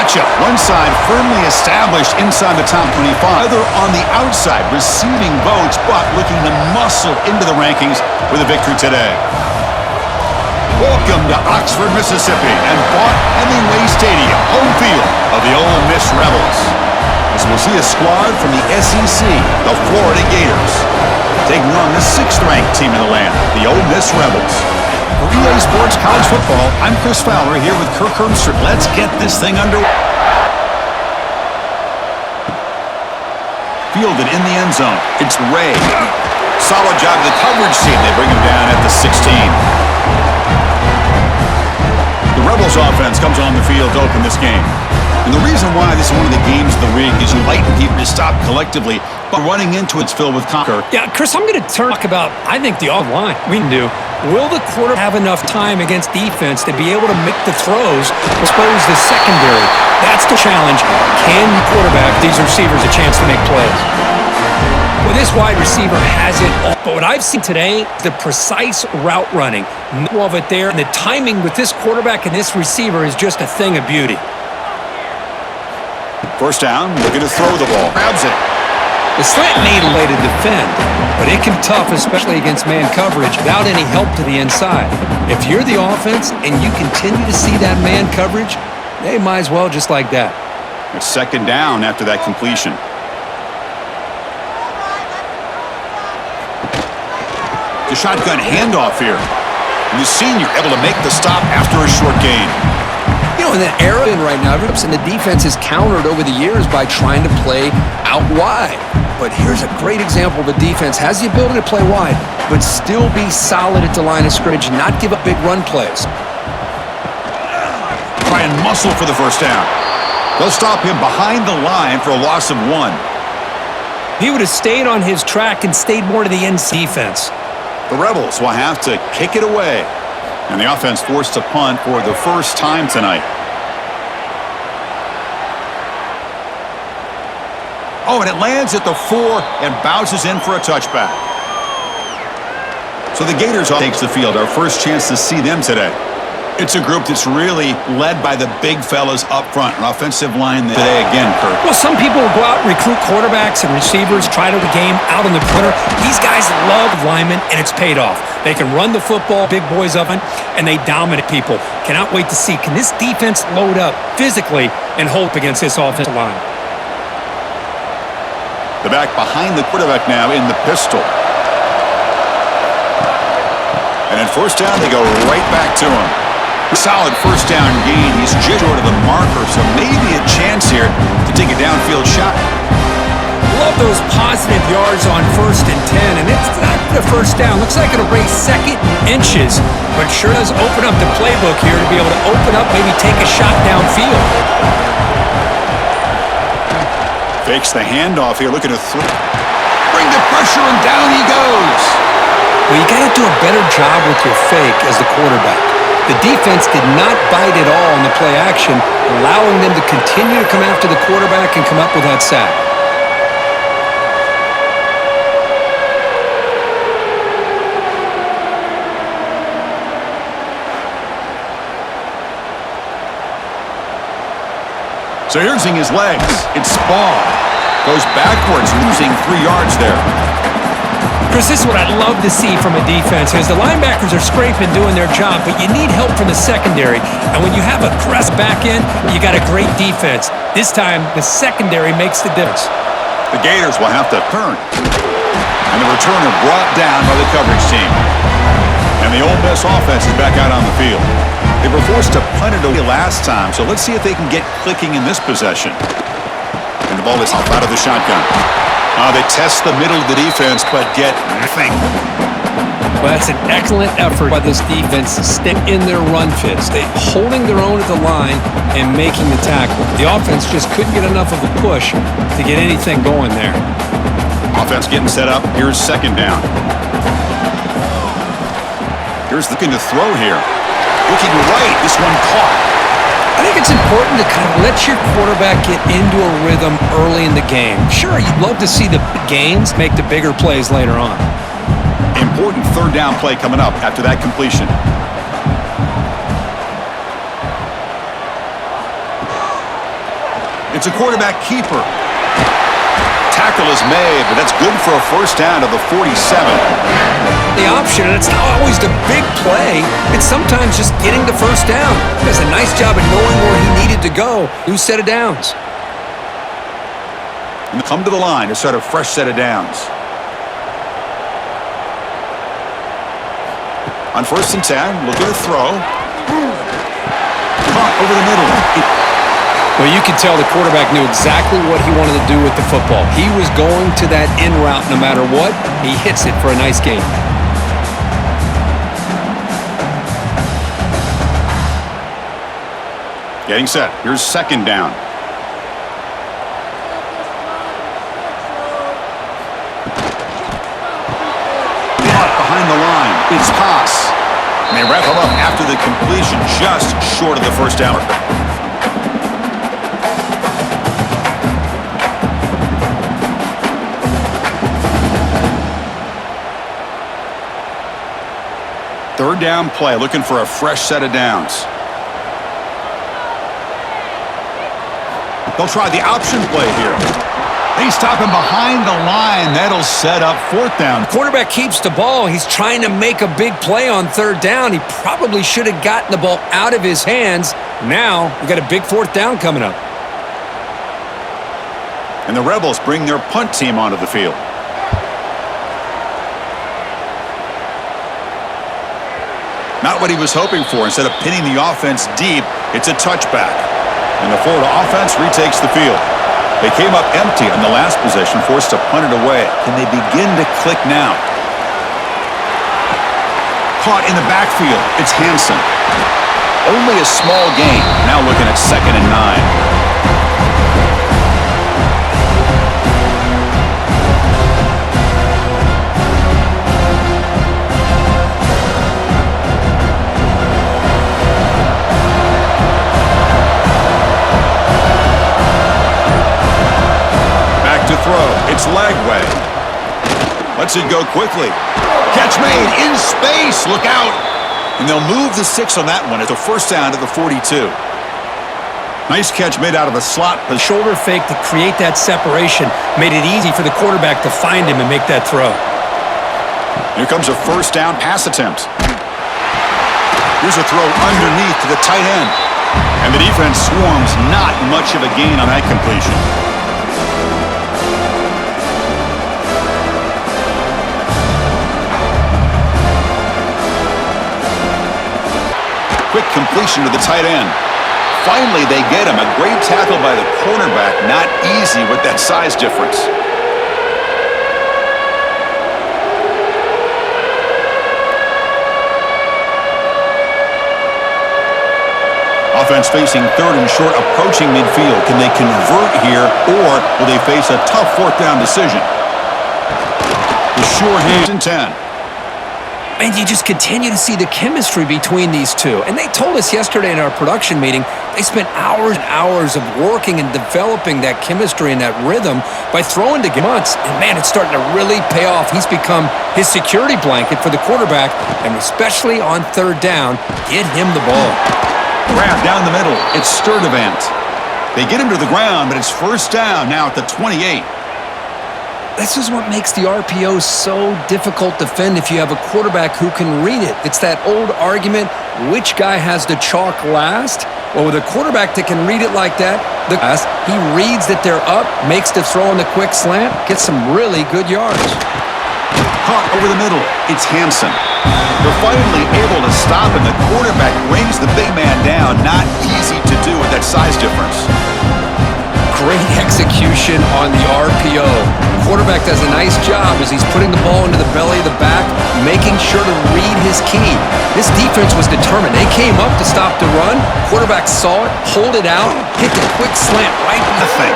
matchup. One side firmly established inside the top 25. Other on the outside, receiving votes, but looking to muscle into the rankings with a victory today. Welcome to Oxford, Mississippi, and Hemingway Stadium, home field of the Ole Miss Rebels. As we'll see a squad from the SEC, the Florida Gators, taking on the 6th-ranked team in the land, the Ole Miss Rebels. For EA Sports College Football, I'm Chris Fowler here with Kirk Hermster. Let's get this thing underway. Fielded in the end zone. It's Ray. Solid job of the coverage team. They bring him down at the 16. The Rebels offense comes on the field to open this game. And the reason why this is one of the games of the week is you lighten people to stop collectively, but running into it's filled with conquer. Yeah, Chris, I'm going to talk about, I think, the offline. We can do. Will the quarterback have enough time against defense to be able to make the throws, expose the secondary? That's the challenge. Can the quarterback, these receivers, a chance to make plays? Well, this wide receiver has it all. But what I've seen today, the precise route running, all of it there, and the timing with this quarterback and this receiver is just a thing of beauty. First down, looking to throw the ball. Grabs it. The slant need a way to defend, but it can be tough, especially against man coverage, without any help to the inside. If you're the offense and you continue to see that man coverage, they might as well just like that. It's second down after that completion. The shotgun handoff here. And the senior able to make the stop after a short gain. You know, in that era right now, and the defense is countered over the years by trying to play out wide. But here's a great example of a defense has the ability to play wide, but still be solid at the line of scrimmage, not give up big run plays. Try and muscle for the first down. They'll stop him behind the line for a loss of 1. He would have stayed on his track and stayed more to the end defense. The Rebels will have to kick it away. And the offense forced to punt for the first time tonight. Oh, and it lands at the 4 and bounces in for a touchback. So the Gators takes the field, our first chance to see them today. It's a group that's really led by the big fellas up front. An offensive line today again, Kirk. Well, some people will go out and recruit quarterbacks and receivers, try to the game out on the perimeter. These guys love linemen, and it's paid off. They can run the football, big boys up, and they dominate people. Cannot wait to see, can this defense load up physically and hold against this offensive line? The back behind the quarterback now in the pistol. And in first down, they go right back to him. Solid first down gain. He's just short of the marker, so maybe a chance here to take a downfield shot. Love those positive yards on 1st and 10, and it's not the first down. Looks like it'll raise 2nd inches, but sure does open up the playbook here to be able to open up, maybe take a shot downfield. Fakes the handoff here, looking to bring the pressure, and down he goes. Well, you got to do a better job with your fake as the quarterback. The defense did not bite at all in the play action, allowing them to continue to come after the quarterback and come up with that sack. So here's using his legs. It's Spall. Goes backwards, losing 3 yards there. Chris, this is what I'd love to see from a defense, because the linebackers are scraping, doing their job, but you need help from the secondary. And when you have a press back end, you got a great defense. This time, the secondary makes the difference. The Gators will have to turn. And the returner brought down by the coverage team. And the Ole Miss offense is back out on the field. They were forced to punt it away last time, so let's see if they can get clicking in this possession. And the ball is out of the shotgun. They test the middle of the defense, but get nothing. Well, that's an excellent effort by this defense to step in their run fits. They're holding their own at the line and making the tackle. The offense just couldn't get enough of a push to get anything going there. Offense getting set up. Here's second down. Here's looking to throw here. Looking right. This one caught. I think it's important to kind of let your quarterback get into a rhythm early in the game. Sure, you'd love to see the gains make the bigger plays later on. Important third down play coming up after that completion. It's a quarterback keeper. Tackle is made, but that's good for a first down to the 47. The option, and it's not always the big play. It's sometimes just getting the first down. He does a nice job of knowing where he needed to go. New set of downs. And come to the line to start a fresh set of downs. On 1st and 10, looking to throw. Caught over the middle. Well, you could tell the quarterback knew exactly what he wanted to do with the football. He was going to that in route no matter what. He hits it for a nice gain. Getting set. Here's 2nd down. Caught behind the line. It's pass. And they wrap him up after the completion, just short of the first down. Third down play, looking for a fresh set of downs. They'll try the option play here. They stop him behind the line. That'll set up 4th down. Quarterback keeps the ball. He's trying to make a big play on 3rd down. He probably should have gotten the ball out of his hands. Now, we got a big 4th down coming up. And the Rebels bring their punt team onto the field. Not what he was hoping for. Instead of pinning the offense deep, it's a touchback. And the Florida offense retakes the field. They came up empty on the last possession, forced to punt it away. Can they begin to click now? Caught in the backfield. It's Hansen. Only a small gain. Now looking at 2nd and 9. It's Lagway. Lets it go quickly. Catch made in space. Look out. And they'll move the 6 on that one. It's a first down to the 42. Nice catch made out of a slot. The shoulder fake to create that separation made it easy for the quarterback to find him and make that throw. Here comes a first down pass attempt. Here's a throw underneath to the tight end. And the defense swarms. Not much of a gain on that completion. Quick completion to the tight end. Finally, they get him. A great tackle by the cornerback. Not easy with that size difference. Offense facing 3rd and short, approaching midfield. Can they convert here, or will they face a tough 4th down decision? The sure hand and 10. And you just continue to see the chemistry between these two. And they told us yesterday in our production meeting, they spent hours and hours of working and developing that chemistry and that rhythm by throwing to months. And, man, it's starting to really pay off. He's become his security blanket for the quarterback, and especially on 3rd down, get him the ball. Grab down the middle. It's Sturdivant. They get him to the ground, but it's first down now at the 28. This is what makes the RPO so difficult to defend if you have a quarterback who can read it. It's that old argument, which guy has the chalk last? Well, with a quarterback that can read it like that, he reads that they're up, makes the throw on the quick slant, gets some really good yards. Caught over the middle. It's Hansen. They're finally able to stop him. The quarterback brings the big man down. Not easy to do with that size difference. Great execution on the RPO. Quarterback does a nice job as he's putting the ball into the belly of the back, making sure to read his key. This defense was determined. They came up to stop the run. Quarterback saw it, pulled it out, hit the quick slant right in the thing.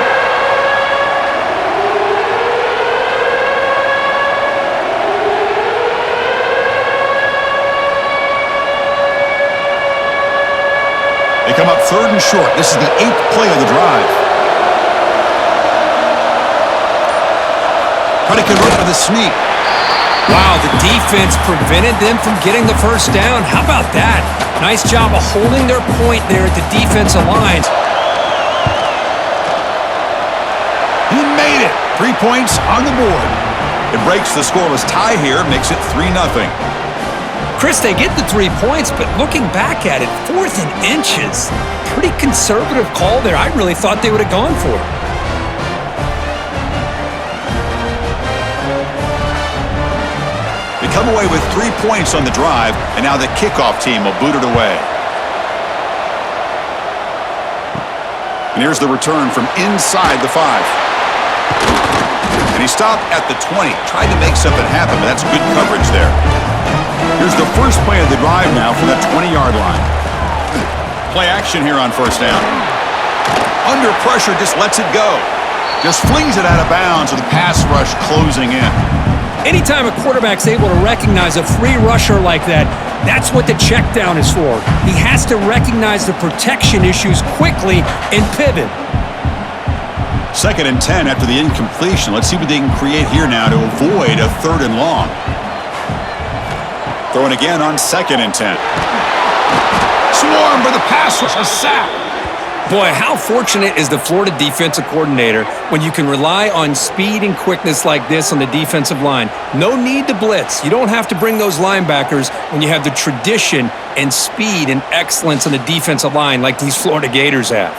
They come up 3rd and short. This is the 8th play of the drive. Try to convert with a sneak. Wow, the defense prevented them from getting the first down. How about that? Nice job of holding their point there at the defensive line. made it. 3 points on the board. It breaks the scoreless tie here, makes it 3-0. Chris, they get the 3 points, but looking back at it, 4th and inches. Pretty conservative call there. I really thought they would have gone for it. They come away with 3 points on the drive, and now the kickoff team will boot it away. And here's the return from inside the 5. And he stopped at the 20. Tried to make something happen, but that's good coverage there. Here's the first play of the drive now from that 20-yard line. Play action here on first down. Under pressure, just lets it go. Just flings it out of bounds with the pass rush closing in. Anytime a quarterback's able to recognize a free rusher like that, that's what the check down is for. He has to recognize the protection issues quickly and pivot. 2nd and 10 after the incompletion. Let's see what they can create here now to avoid a 3rd and long. Throwing again on 2nd and 10. Swarm for the pass rush, a sack. Boy, how fortunate is the Florida defensive coordinator when you can rely on speed and quickness like this on the defensive line. No need to blitz. You don't have to bring those linebackers when you have the tradition and speed and excellence on the defensive line like these Florida Gators have.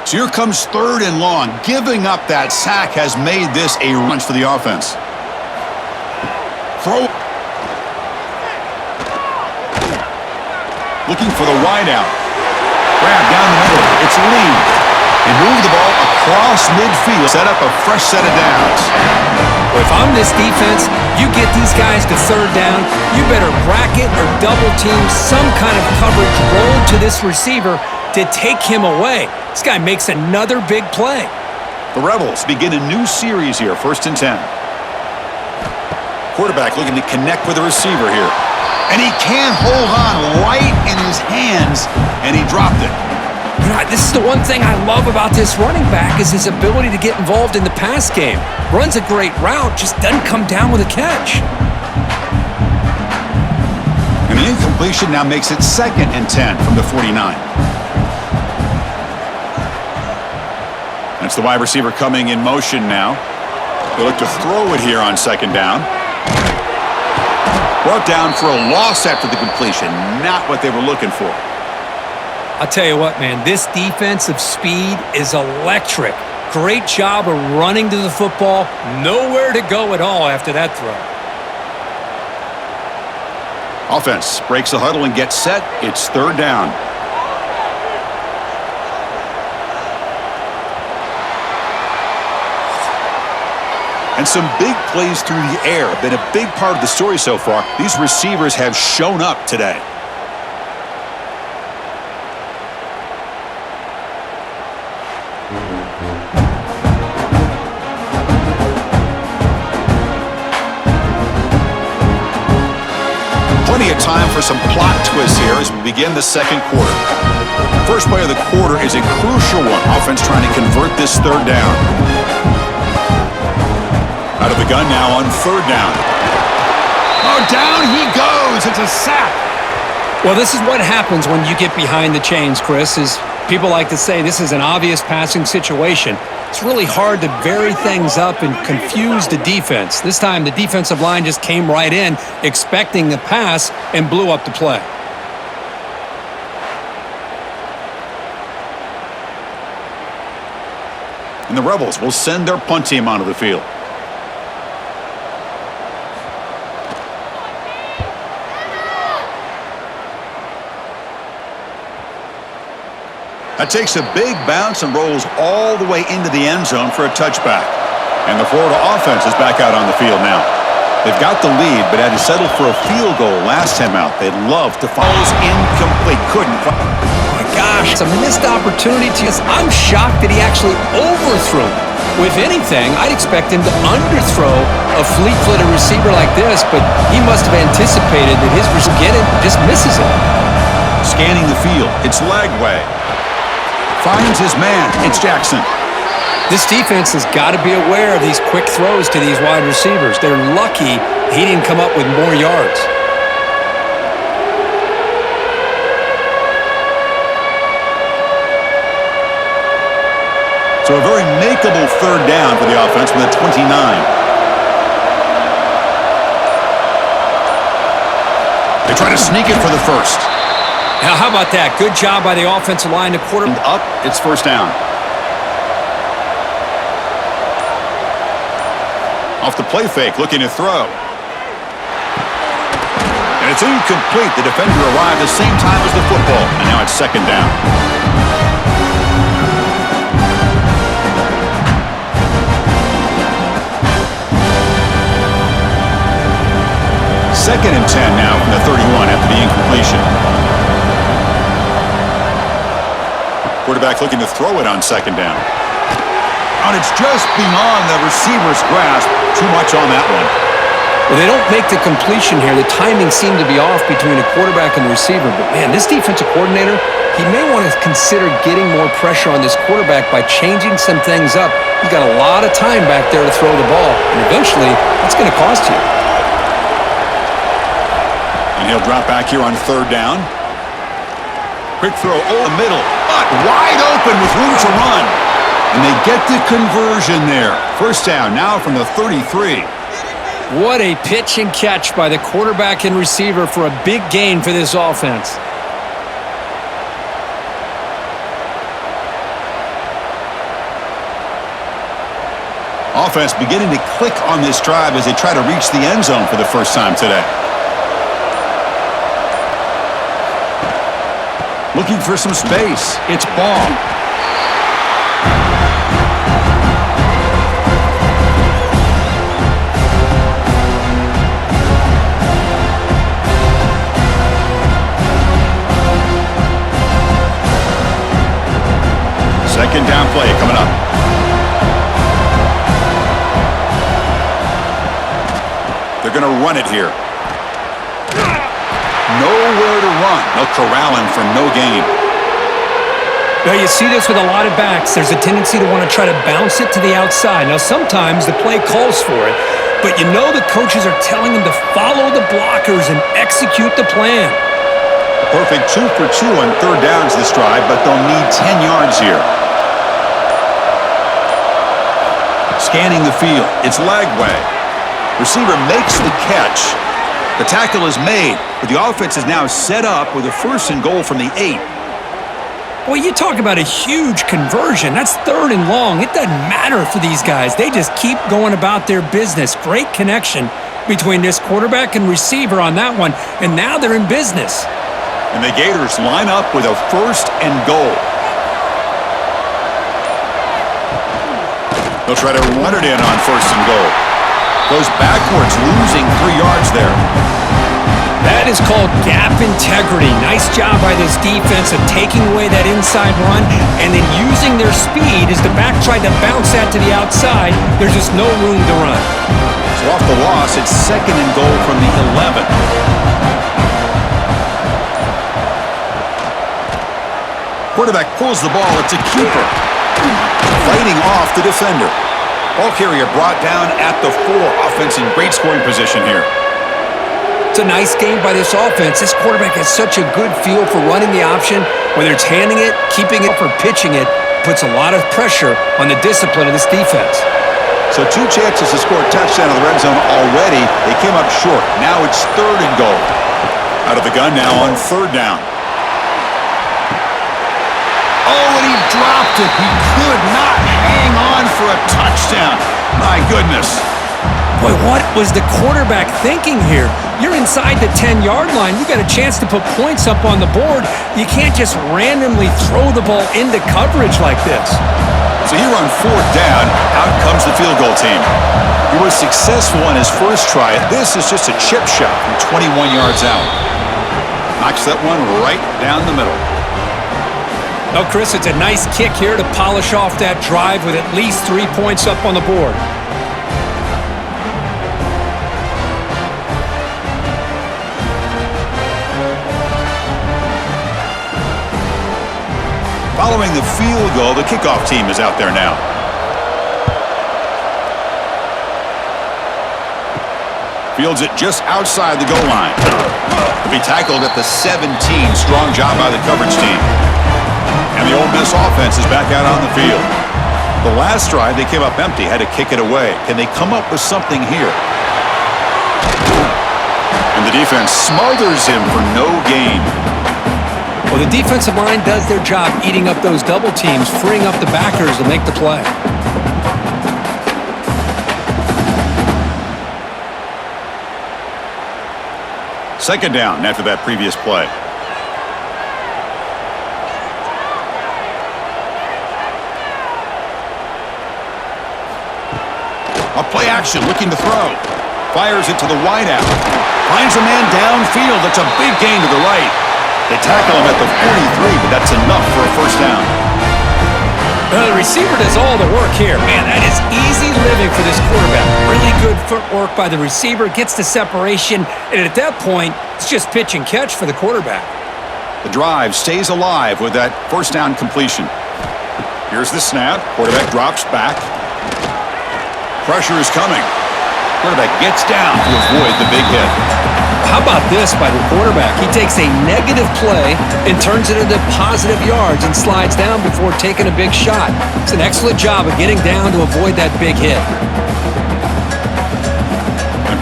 So here comes 3rd and long. Giving up that sack has made this a run for the offense. Throw. Looking for the wideout. Grab down the middle. It's Lee. They move the ball across midfield. Set up a fresh set of downs. Well, if I'm this defense, you get these guys to 3rd down, you better bracket or double team some kind of coverage roll to this receiver to take him away. This guy makes another big play. The Rebels begin a new series here, 1st and 10. Quarterback looking to connect with the receiver here. And he can't hold on right in his hands, and he dropped it. You know, this is the one thing I love about this running back is his ability to get involved in the pass game. Runs a great route, just doesn't come down with a catch. And the incompletion now makes it 2nd and 10 from the 49. That's the wide receiver coming in motion now. They look to throw it here on 2nd down. Brought down for a loss after the completion. Not what they were looking for. I'll tell you what, man, this defensive speed is electric. Great job of running to the football. Nowhere to go at all after that throw. Offense breaks the huddle and gets set. It's 3rd down. And some big plays through the air have been a big part of the story so far. These receivers have shown up today. Plenty of time for some plot twists here as we begin the 2nd quarter. First play of the quarter is a crucial one. Offense trying to convert this 3rd down. Out of the gun now on 3rd down. Oh, down he goes. It's a sack. Well, this is what happens when you get behind the chains, Chris, is people like to say this is an obvious passing situation. It's really hard to vary things up and confuse the defense. This time, the defensive line just came right in, expecting the pass, and blew up the play. And the Rebels will send their punt team onto the field. That takes a big bounce and rolls all the way into the end zone for a touchback. And the Florida offense is back out on the field now. They've got the lead, but had to settle for a field goal last time out. They'd love to follow. Incomplete. Couldn't. Oh my gosh, it's a missed opportunity. I'm shocked that he actually overthrew. With anything, I'd expect him to underthrow a fleet-footed receiver like this, but he must have anticipated that his receiver get it, just misses it. Scanning the field. It's Lagway. Finds his man. It's Jackson. This defense has got to be aware of these quick throws to these wide receivers. They're lucky he didn't come up with more yards. So a very makeable third down for the offense with a 29. They try to sneak it for the first. Now, how about that? Good job by the offensive line to quarter. And up, it's first down. Off the play fake, looking to throw. And it's incomplete. The defender arrived the same time as the football, and now it's second down. Second and 10 now from the 31 after the incompletion. Quarterback looking to throw it on second down. And it's just beyond the receiver's grasp. Too much on that one. Well, they don't make the completion here. The timing seemed to be off between a quarterback and the receiver. But, man, this defensive coordinator, he may want to consider getting more pressure on this quarterback by changing some things up. He's got a lot of time back there to throw the ball. And eventually, that's going to cost you. And he'll drop back here on third down. Quick throw over the middle. But wide open with room to run. And they get the conversion there. First down now from the 33. What a pitch and catch by the quarterback and receiver for a big gain for this offense. Offense beginning to click on this drive as they try to reach the end zone for the first time today. Looking for some space. It's Ball. Second down play coming up. They're going to run it here. Nowhere to run. They'll corral him for no gain. Now, you see this with a lot of backs. There's a tendency to want to try to bounce it to the outside. Now, sometimes the play calls for it, but you know the coaches are telling them to follow the blockers and execute the plan. Perfect 2 for 2 on third downs this drive, but they'll need 10 yards here. Scanning the field. It's Lagway. Receiver makes the catch. The tackle is made, but the offense is now set up with a first and goal from the 8. Well, you talk about a huge conversion. That's third and long. It doesn't matter for these guys. They just keep going about their business. Great connection between this quarterback and receiver on that one, and now they're in business. And the Gators line up with a first and goal. They'll try to run it in on first and goal. Goes backwards, losing 3 yards there. That is called gap integrity. Nice job by this defense of taking away that inside run and then using their speed as the back tried to bounce that to the outside. There's just no room to run. So off the loss, it's second and goal from the 11. Quarterback pulls the ball. It's a keeper. Fighting off the defender. Ball carrier brought down at the 4. Offense in great scoring position here. It's a nice game by this offense. This quarterback has such a good feel for running the option. Whether it's handing it, keeping it, or pitching it, puts a lot of pressure on the discipline of this defense. So 2 chances to score a touchdown in the red zone already. They came up short. Now it's third and goal. Out of the gun now on third down. Oh, and he dropped it. He could not hang on for a touchdown. My goodness. Boy, what was the quarterback thinking here? You're inside the 10-yard line. You got a chance to put points up on the board. You can't just randomly throw the ball into coverage like this. So here on fourth down, out comes the field goal team. He was successful on his first try. This is just a chip shot from 21 yards out. Knocks that one right down the middle. Oh, Chris, it's a nice kick here to polish off that drive with at least 3 points up on the board. Following the field goal, the kickoff team is out there now. Fields it just outside the goal line. To be tackled at the 17. Strong job by the coverage team. And the Ole Miss offense is back out on the field. The last drive, they came up empty, had to kick it away. Can they come up with something here? And the defense smothers him for no gain. Well, the defensive line does their job eating up those double teams, freeing up the backers to make the play. Second down after that previous play. A play action, looking to throw. Fires it to the wideout. Finds a man downfield. That's a big gain to the right. They tackle him at the 43, but that's enough for a first down. The receiver does all the work here. Man, that is easy living for this quarterback. Really good footwork by the receiver, gets the separation, and at that point, it's just pitch and catch for the quarterback. The drive stays alive with that first down completion. Here's the snap. Quarterback drops back. Pressure is coming. Quarterback gets down to avoid the big hit. How about this by the quarterback? He takes a negative play and turns it into positive yards and slides down before taking a big shot. It's an excellent job of getting down to avoid that big hit.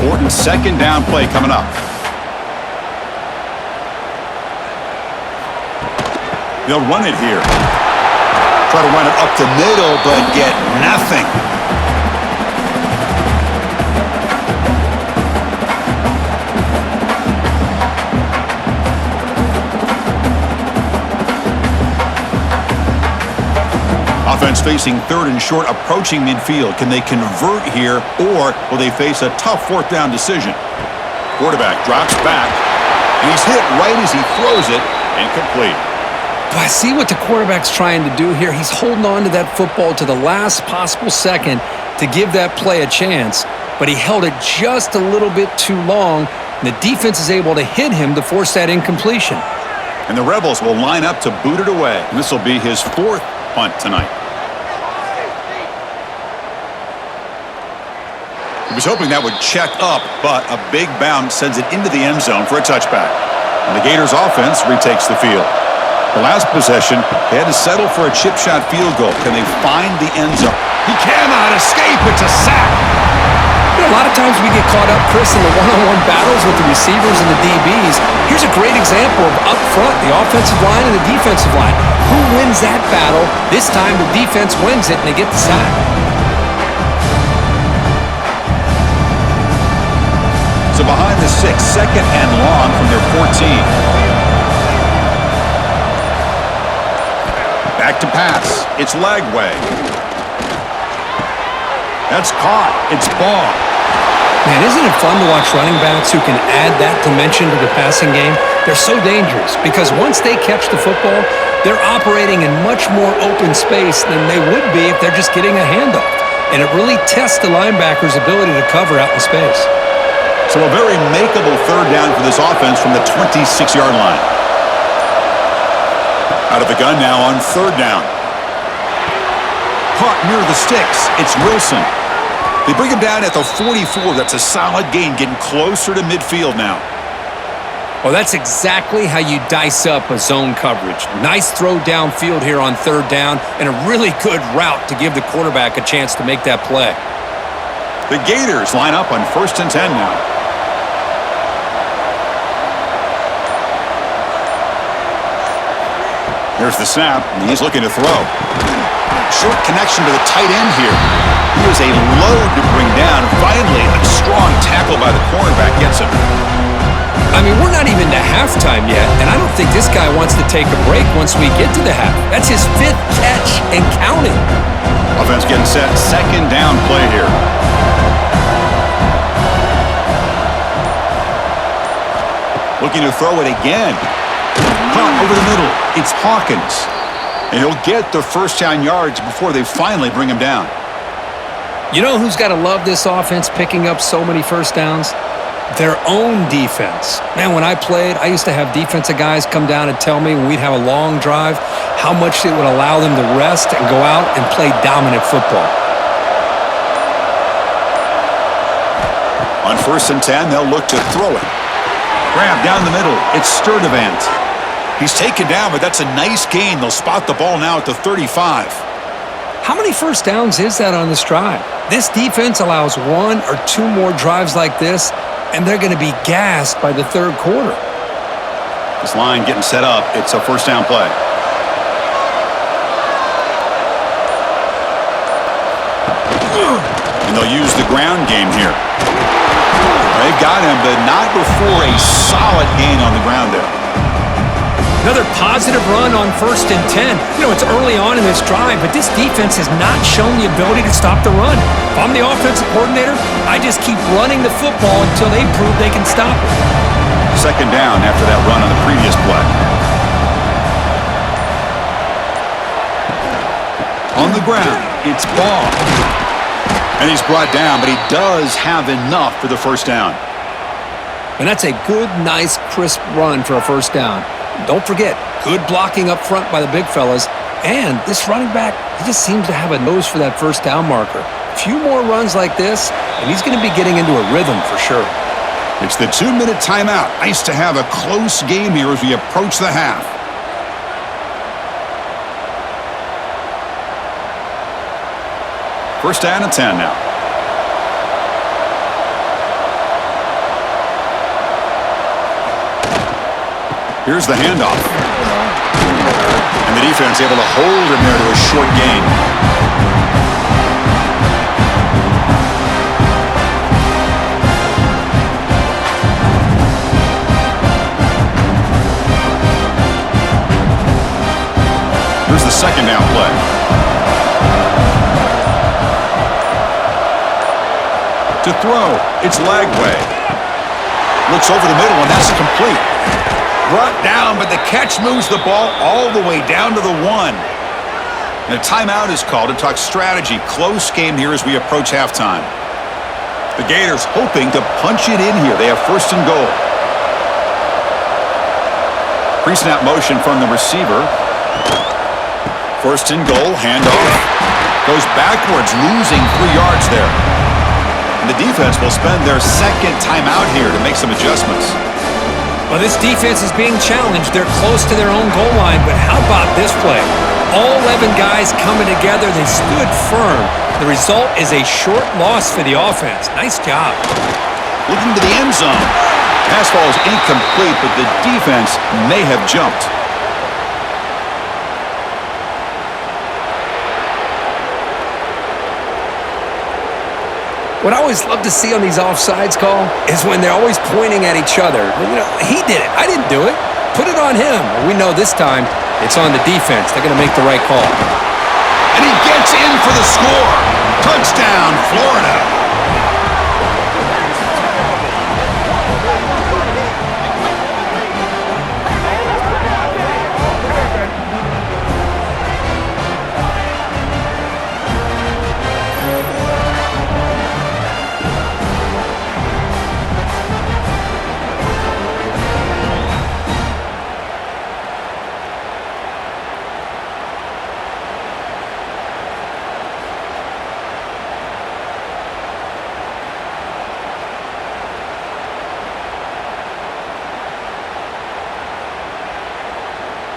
Important second down play coming up. They'll run it here. Try to run it up the middle, but get nothing. Offense facing third and short, approaching midfield. Can they convert here, or will they face a tough fourth down decision? Quarterback drops back, and he's hit right as he throws it, incomplete. But I see what the quarterback's trying to do here. He's holding on to that football to the last possible second to give that play a chance, but he held it just a little bit too long, and the defense is able to hit him to force that incompletion. And the Rebels will line up to boot it away. And this will be his fourth punt tonight. He was hoping that would check up, but a big bounce sends it into the end zone for a touchback. And the Gators offense retakes the field. The last possession, they had to settle for a chip shot field goal. Can they find the end zone? He cannot escape. It's a sack. You know, a lot of times we get caught up, Chris, in the one-on-one battles with the receivers and the DBs. Here's a great example of up front, the offensive line and the defensive line. Who wins that battle? This time the defense wins it, and they get the sack. So behind the 6, second and long from their 14. Back to pass. It's Lagway. That's caught. It's ball. Man, isn't it fun to watch running backs who can add that dimension to the passing game? They're so dangerous because once they catch the football, they're operating in much more open space than they would be if they're just getting a handoff. And it really tests the linebacker's ability to cover out in space. So a very makeable third down for this offense from the 26-yard line. Out of the gun now on third down. Caught near the sticks. It's Wilson. They bring him down at the 44. That's a solid gain, getting closer to midfield now. Well, that's exactly how you dice up a zone coverage. Nice throw downfield here on third down, and a really good route to give the quarterback a chance to make that play. The Gators line up on 1st and 10 now. Here's the snap, and he's looking to throw. Short connection to the tight end here. He was a load to bring down. Finally, a strong tackle by the cornerback gets him. I mean, we're not even to halftime yet, and I don't think this guy wants to take a break once we get to the half. That's his 5th catch and counting. Offense getting set. Second down play here. Looking to throw it again. Caught over the middle. It's Hawkins. And he'll get the first down yards before they finally bring him down. You know who's got to love this offense picking up so many first downs? Their own defense. Man, when I played, I used to have defensive guys come down and tell me when we'd have a long drive how much it would allow them to rest and go out and play dominant football. On 1st and 10, they'll look to throw it. Grab down the middle. It's Sturdivant. He's taken down, but that's a nice gain. They'll spot the ball now at the 35. How many first downs is that on this drive? This defense allows 1 or 2 more drives like this, and they're going to be gassed by the third quarter. This line getting set up. It's a first down play. And they'll use the ground game here. They've got him, but not before a solid gain on the ground there. Another positive run on 1st and 10. You know, it's early on in this drive, but this defense has not shown the ability to stop the run. If I'm the offensive coordinator, I just keep running the football until they prove they can stop it. Second down after that run on the previous play. On the ground, it's Ball. And he's brought down, but he does have enough for the first down. And that's a good, nice, crisp run for a first down. Don't forget, good blocking up front by the big fellas. And this running back, he just seems to have a nose for that first down marker. A few more runs like this, and he's going to be getting into a rhythm for sure. It's the 2-minute timeout. Nice to have a close game here as we approach the half. First down and 10 now. Here's the handoff. And the defense able to hold him there to a short gain. Here's the second down play. To throw, it's Lagway. Looks over the middle, and that's complete. Brought down, but the catch moves the ball all the way down to the 1. And a timeout is called to talk strategy. Close game here as we approach halftime. The Gators hoping to punch it in here. They have first and goal. Pre-snap motion from the receiver. First and goal, handoff. Goes backwards, losing 3 yards there. And the defense will spend their second timeout here to make some adjustments. Well, this defense is being challenged. They're close to their own goal line, but how about this play? All 11 guys coming together. They stood firm. The result is a short loss for the offense. Nice job. Looking to the end zone. Pass ball is incomplete, but the defense may have jumped. What I always love to see on these offsides call is when they're always pointing at each other. You know, he did it. I didn't do it. Put it on him. We know this time it's on the defense. They're going to make the right call. And he gets in for the score. Touchdown, Florida.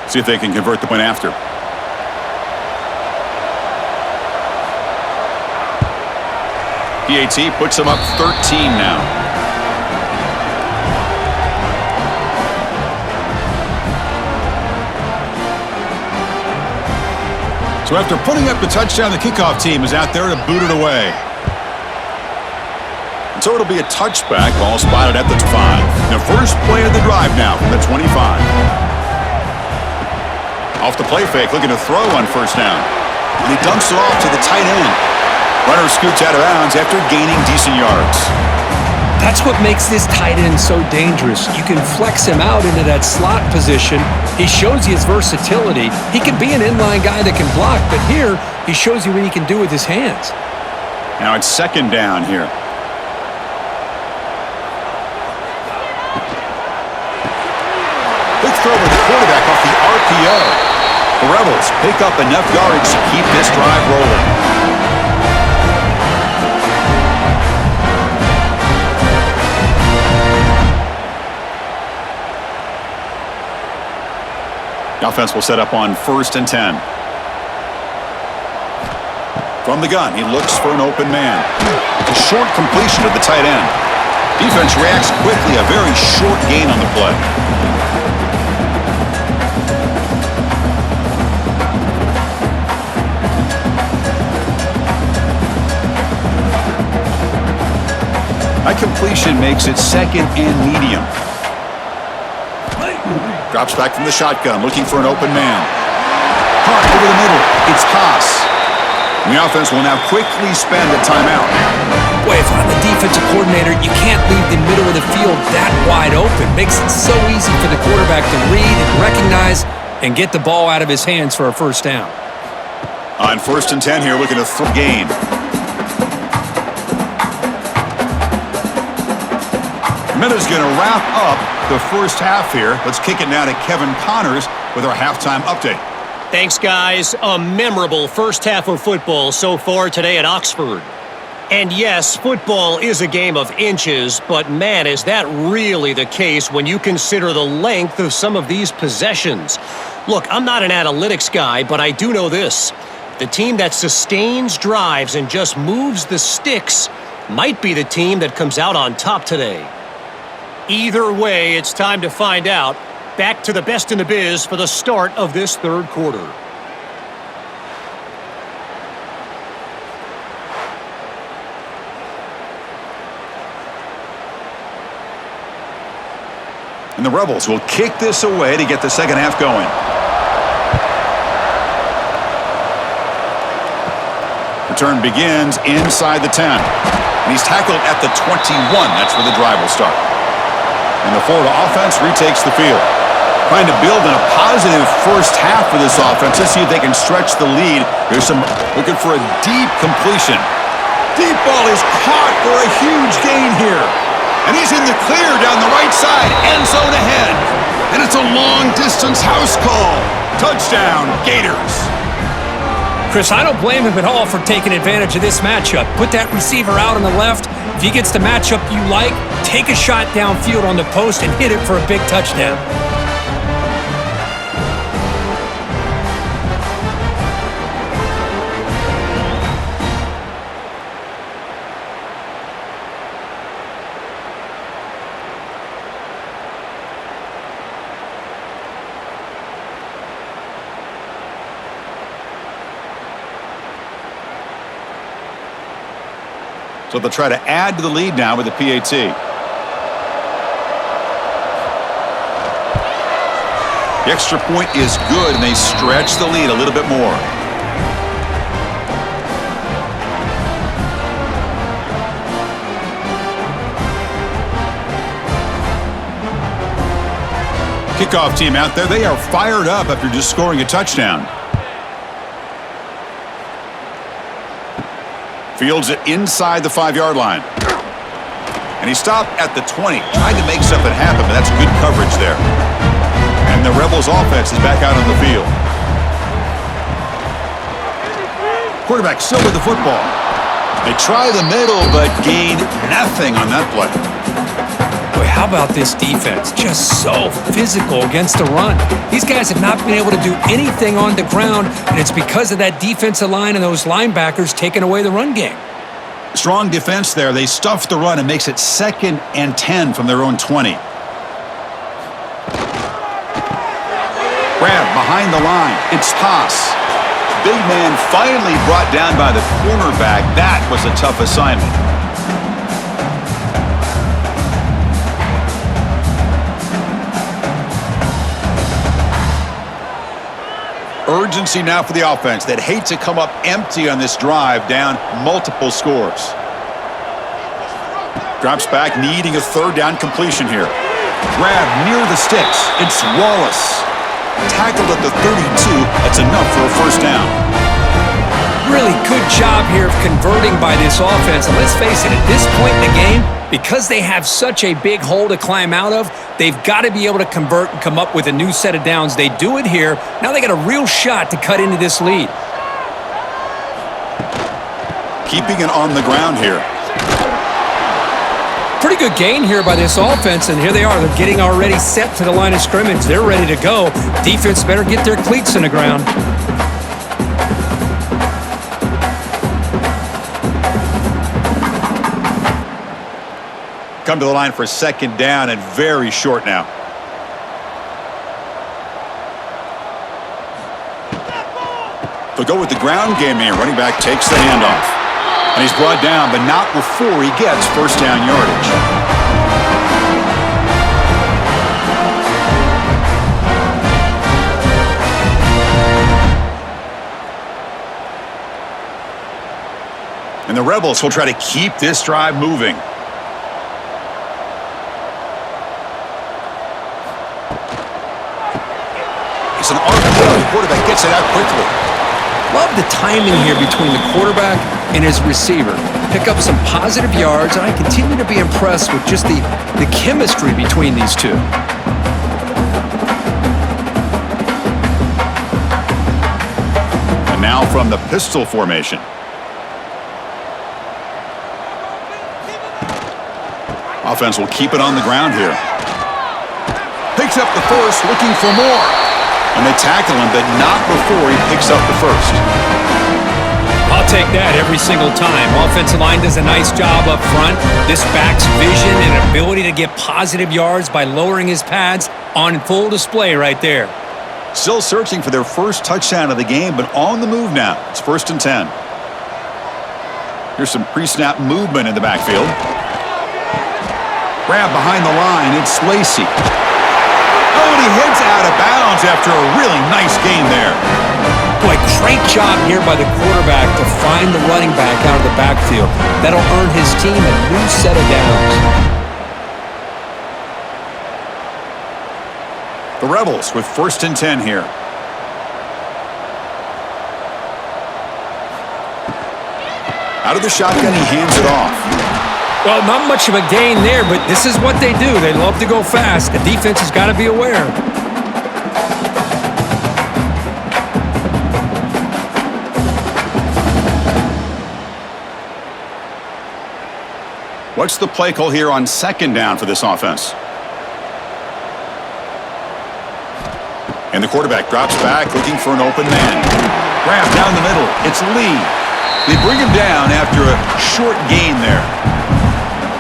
See if they can convert the point after. PAT puts them up 13 now. So after putting up the touchdown, the kickoff team is out there to boot it away. And so it'll be a touchback, ball spotted at the 5. The first play of the drive now from the 25. Off the play fake, looking to throw on first down. And he dumps it off to the tight end. Runner scoots out of bounds after gaining decent yards. That's what makes this tight end so dangerous. You can flex him out into that slot position. He shows you his versatility. He can be an inline guy that can block, but here he shows you what he can do with his hands. Now it's second down here. Quick throw with the quarterback off the RPO. The Rebels pick up enough yardage to keep this drive rolling. The offense will set up on 1st and 10. From the gun, he looks for an open man. A short completion to the tight end. Defense reacts quickly, a very short gain on the play. That completion makes it second and medium. Drops back from the shotgun, looking for an open man. Caught over the middle. It's Haas. And the offense will now quickly spend a timeout. Boy, if I'm the defensive coordinator, you can't leave the middle of the field that wide open. Makes it so easy for the quarterback to read and recognize and get the ball out of his hands for a first down. On 1st and 10 here, looking to gain. Minuta's going to wrap up the first half here. Let's kick it now to Kevin Connors with our halftime update. Thanks, guys. A memorable first half of football so far today at Oxford. And yes, football is a game of inches, but man, is that really the case when you consider the length of some of these possessions. Look, I'm not an analytics guy, but I do know this. The team that sustains drives and just moves the sticks might be the team that comes out on top today. Either way, it's time to find out. Back to the best in the biz for the start of this third quarter. And the Rebels will kick this away to get the second half going. Return begins inside the 10. And he's tackled at the 21. That's where the drive will start. And the Florida offense retakes the field. Trying to build in a positive first half for this offense. Let's see if they can stretch the lead. There's some looking for a deep completion. Deep ball is caught for a huge gain here. And he's in the clear down the right side. End zone ahead. And it's a long-distance house call. Touchdown, Gators. Chris, I don't blame him at all for taking advantage of this matchup. Put that receiver out on the left. If he gets the matchup you like, take a shot downfield on the post and hit it for a big touchdown. So they'll try to add to the lead now with the PAT. The extra point is good, and they stretch the lead a little bit more. Kickoff team out there, they are fired up after just scoring a touchdown. Fields it inside the 5-yard line. And he stopped at the 20, trying to make something happen, but that's good coverage there. And the Rebels offense is back out on the field. Quarterback still with the football. They try the middle, but gain nothing on that play. Boy, how about this defense? Just so physical against the run. These guys have not been able to do anything on the ground, and it's because of that defensive line and those linebackers taking away the run game. Strong defense there. They stuff the run and makes it 2nd and 10 from their own 20. Grab behind the line. It's Haas. Big man finally brought down by the cornerback. That was a tough assignment. Urgency now for the offense that hate to come up empty on this drive, down multiple scores. Drops back, needing a third down completion here. Grab near the sticks. It's Wallace. Tackled at the 32. That's enough for a first down. Really good job here of converting by this offense. And let's face it, at this point in the game, because they have such a big hole to climb out of, they've got to be able to convert and come up with a new set of downs. They do it here. Now they got a real shot to cut into this lead. Keeping it on the ground here. Pretty good gain here by this offense, and here they are. They're getting already set to the line of scrimmage. They're ready to go. Defense better get their cleats in the ground. come to the line for a second down and very short now. They'll go with the ground game here. Running back takes the handoff. And he's brought down, but not before he gets first down yardage. And the Rebels will try to keep this drive moving. It's an RPO. The quarterback gets it out quickly. Love the timing here between the quarterback and his receiver. Pick up some positive yards, and I continue to be impressed with just the chemistry between these two. And now from the pistol formation. Offense will keep it on the ground here. Picks up the first, looking for more. And they tackle him, but not before he picks up the first. I'll take that every single time. Offensive line does a nice job up front. This back's vision and ability to get positive yards by lowering his pads on full display right there. Still searching for their first touchdown of the game, but on the move now. It's 1st and 10. Here's some pre-snap movement in the backfield. Grab behind the line. It's Lacey. Oh, and he heads out of bounds after a really nice gain there. Boy, great job here by the quarterback to find the running back out of the backfield. That'll earn his team a new set of downs. The Rebels with 1st and 10 here. Out of the shotgun, he hands it off. Well, not much of a gain there, but this is what they do. They love to go fast. The defense has got to be aware. What's the play call here on 2nd down for this offense? And the quarterback drops back, looking for an open man. Grab down the middle. It's Lee. They bring him down after a short gain there.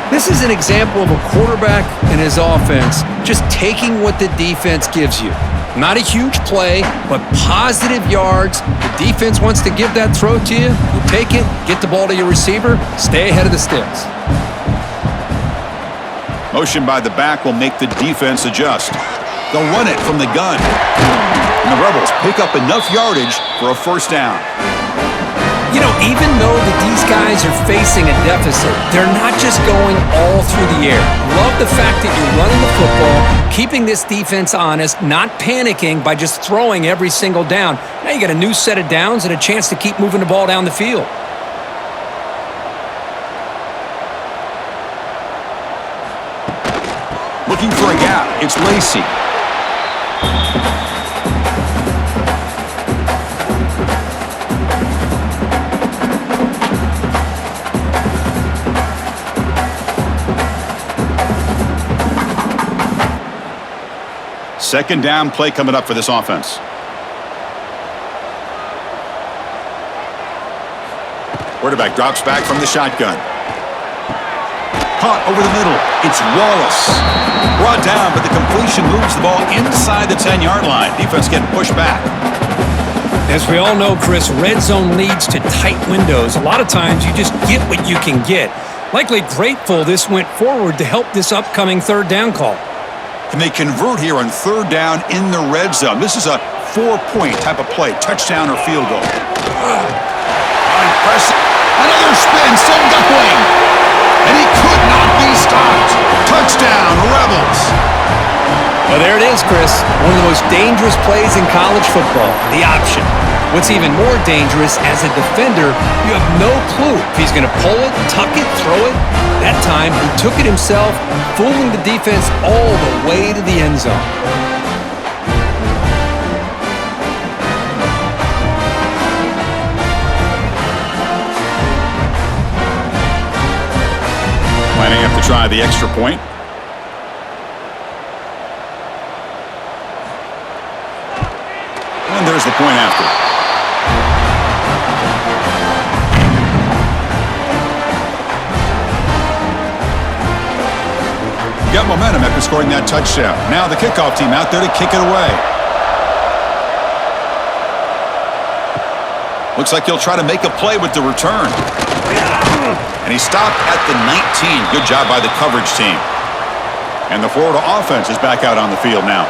This is an example of a quarterback and his offense just taking what the defense gives you. Not a huge play, but positive yards. The defense wants to give that throw to you. You take it, get the ball to your receiver, stay ahead of the sticks. Motion by the back will make the defense adjust. They'll run it from the gun. And the Rebels pick up enough yardage for a first down. You know, even though that these guys are facing a deficit, they're not just going all through the air. Love the fact that you're running the football, keeping this defense honest, not panicking by just throwing every single down. Now you got a new set of downs and a chance to keep moving the ball down the field. Looking for a gap. It's Lacey. Second down play coming up for this offense. Quarterback drops back from the shotgun. Caught over the middle. It's Wallace. Brought down, but the completion moves the ball inside the 10-yard line. Defense getting pushed back. As we all know, Chris, red zone leads to tight windows. A lot of times you just get what you can get. Likely grateful this went forward to help this upcoming 3rd down call. Can they convert here on 3rd down in the red zone? This is a 4-point type of play, touchdown or field goal. Impressive. Another spin, still going. And he could not be stopped. Touchdown, Rebels. Well, there it is, Chris. One of the most dangerous plays in college football, the option. What's even more dangerous, as a defender, you have no clue if he's going to pull it, tuck it, throw it. That time, he took it himself, fooling the defense all the way to the end zone. Lining up to try the extra point. And there's the point after. got momentum after scoring that touchdown. Now the kickoff team out there to kick it away. Looks like he'll try to make a play with the return. And he stopped at the 19. Good job by the coverage team. And the Florida offense is back out on the field now.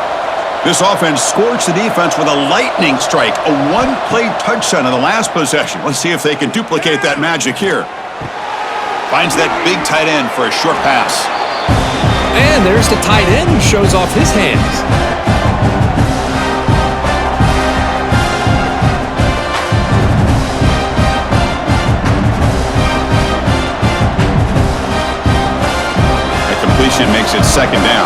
This offense scorched the defense with a lightning strike, a one-play touchdown in the last possession. Let's see if they can duplicate that magic here. Finds that big tight end for a short pass. And there's the tight end who shows off his hands. That completion makes it second down.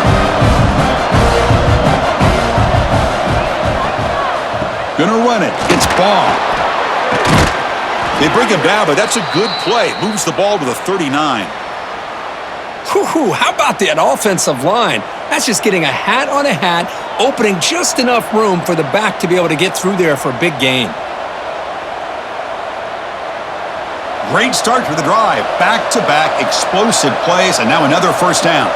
Gonna run it. It's Ball. They bring him down, but that's a good play. Moves the ball to the 39. Whew, how about that offensive line? That's just getting a hat on a hat, opening just enough room for the back to be able to get through there for a big gain. Great start to the drive. Back-to-back explosive plays, and now another first down.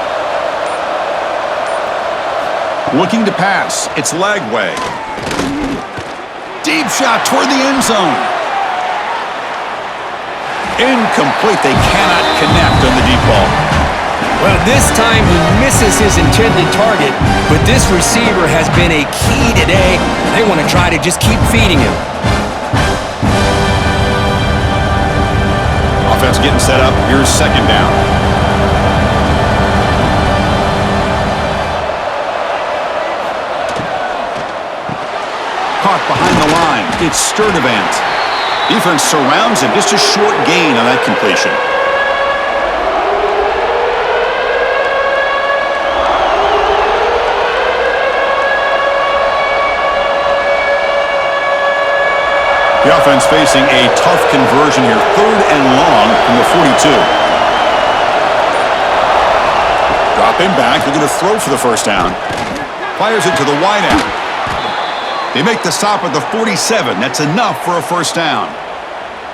Looking to pass. It's Lagway. Deep shot toward the end zone. Incomplete. They cannot connect on the deep ball. Well, this time he misses his intended target, but this receiver has been a key today. They want to try to just keep feeding him. Offense getting set up. Here's second down. Caught behind the line. It's Sturdivant. Defense surrounds him. Just a short gain on that completion. The offense facing a tough conversion here. 3rd and long from the 42. Dropping back. They're going to throw for the first down. Fires it to the wideout. They make the stop at the 47. That's enough for a first down.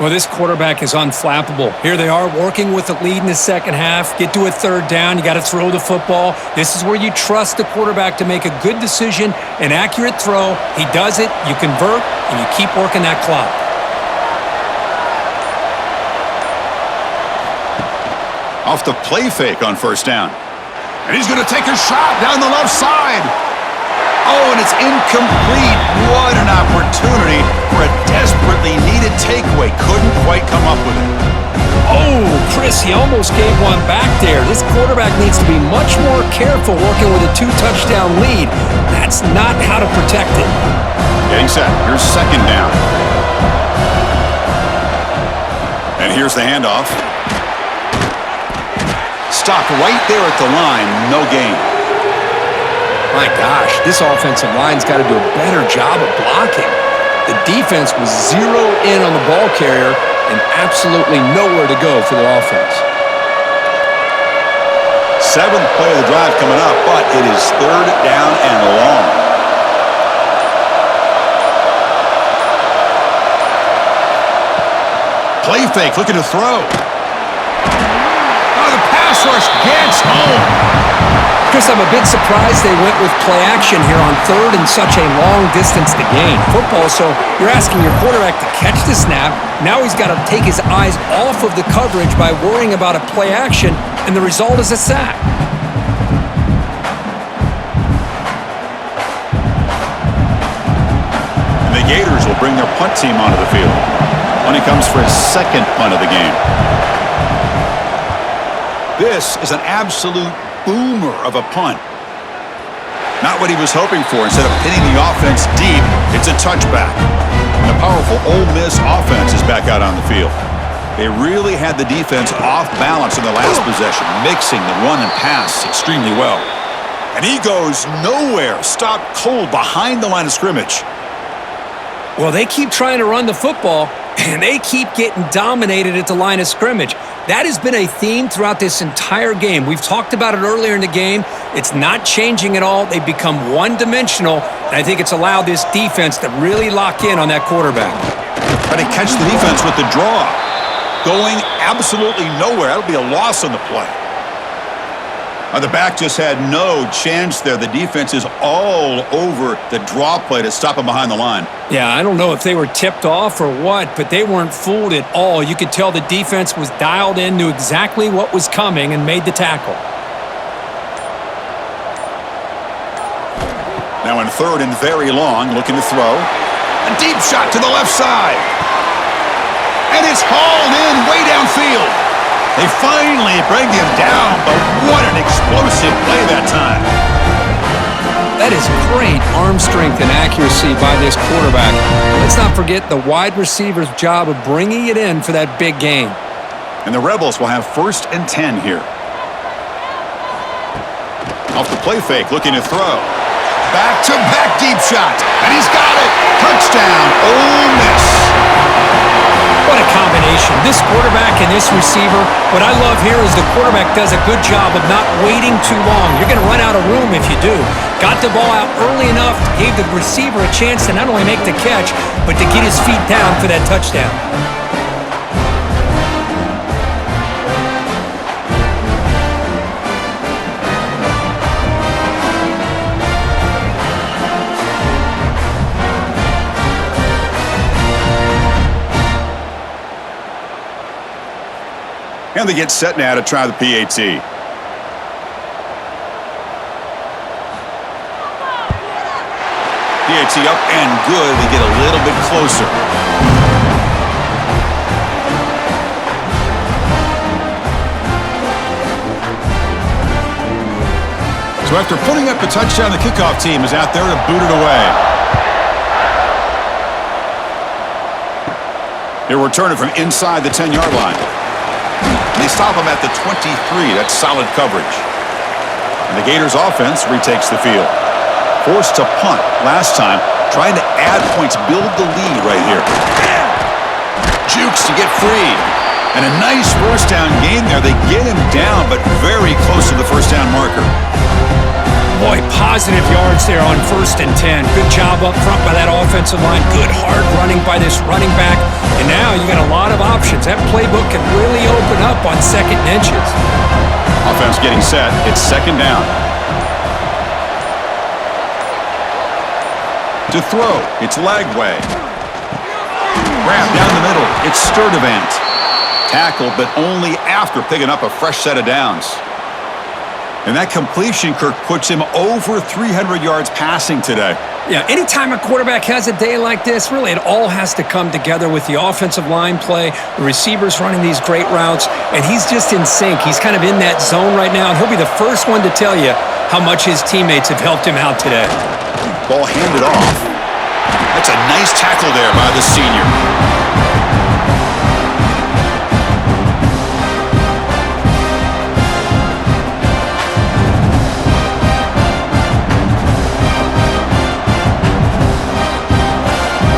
Well, this quarterback is unflappable. Here they are working with the lead in the second half. Get to a 3rd down. You got to throw the football. This is where you trust the quarterback to make a good decision, an accurate throw. He does it. You convert, and you keep working that clock. Off the play fake on first down. And he's going to take a shot down the left side. Oh, and it's incomplete. What an opportunity for a desperately needed takeaway. Couldn't quite come up with it. Oh, Chris, he almost gave one back there. This quarterback needs to be much more careful working with a 2-touchdown lead. That's not how to protect it. Getting set. Here's second down. And here's the handoff. Stopped right there at the line. No gain. My gosh, this offensive line's got to do a better job of blocking. The defense was 0 in on the ball carrier and absolutely nowhere to go for the offense. 7th play of the drive coming up, but it is 3rd down and long. Play fake, looking to throw. Oh, the pass rush gets home. Chris, I'm a bit surprised they went with play action here on 3rd and such a long distance to gain. Football, so you're asking your quarterback to catch the snap. Now he's got to take his eyes off of the coverage by worrying about a play action, and the result is a sack. And the Gators will bring their punt team onto the field. When he comes for his 2nd punt of the game. This is an absolute boomer of a punt. Not what he was hoping for. Instead of pinning the offense deep, it's a touchback. And the powerful Ole Miss offense is back out on the field. They really had the defense off balance in the last possession, mixing the run and pass extremely well. And he goes nowhere. Stopped cold behind the line of scrimmage. Well, they keep trying to run the football, and they keep getting dominated at the line of scrimmage. That has been a theme throughout this entire game. We've talked about it earlier in the game. It's not changing at all. They've become one-dimensional, and I think it's allowed this defense to really lock in on that quarterback. Try to catch the defense with the draw. Going absolutely nowhere. That'll be a loss on the play. The back just had no chance there. The defense is all over the draw play to stop him behind the line. Yeah, I don't know if they were tipped off or what, but they weren't fooled at all. You could tell the defense was dialed in, knew exactly what was coming, and made the tackle. Now in third and very long, looking to throw. A deep shot to the left side. And it's hauled in way downfield. They finally bring him down, but what an explosive play that time. That is great arm strength and accuracy by this quarterback. Let's not forget the wide receiver's job of bringing it in for that big gain. And the Rebels will have 1st and 10 here. Off the play fake, looking to throw. Back-to-back deep shot, and he's got it. Touchdown, Ole Miss. What a combination. This quarterback and this receiver, what I love here is the quarterback does a good job of not waiting too long. You're going to run out of room if you do. Got the ball out early enough, gave the receiver a chance to not only make the catch, but to get his feet down for that touchdown. And they get set now to try the PAT. PAT up and good. They get a little bit closer. So after putting up the touchdown, the kickoff team is out there to boot it away. They're returning from inside the 10-yard line. They stop him at the 23. That's solid coverage. And the Gators offense retakes the field. Forced to punt last time, trying to add points, build the lead right here. Jukes to get free. And a nice first down gain there. They get him down, but very close to the first down marker. Boy, positive yards there on 1st and 10. Good job up front by that offensive line. Good hard running by this running back. And now you got a lot of options. That playbook can really open up on 2nd and inches. Offense getting set. It's 2nd down. To throw. It's Lagway. Grab down the middle. It's Sturdivant. Tackle, but only after picking up a fresh set of downs. And that completion, Kirk, puts him over 300 yards passing today. Yeah, anytime a quarterback has a day like this, really it all has to come together with the offensive line play, the receivers running these great routes, and he's just in sync. He's kind of in that zone right now, and he'll be the first one to tell you how much his teammates have helped him out today. Ball handed off. That's a nice tackle there by the senior.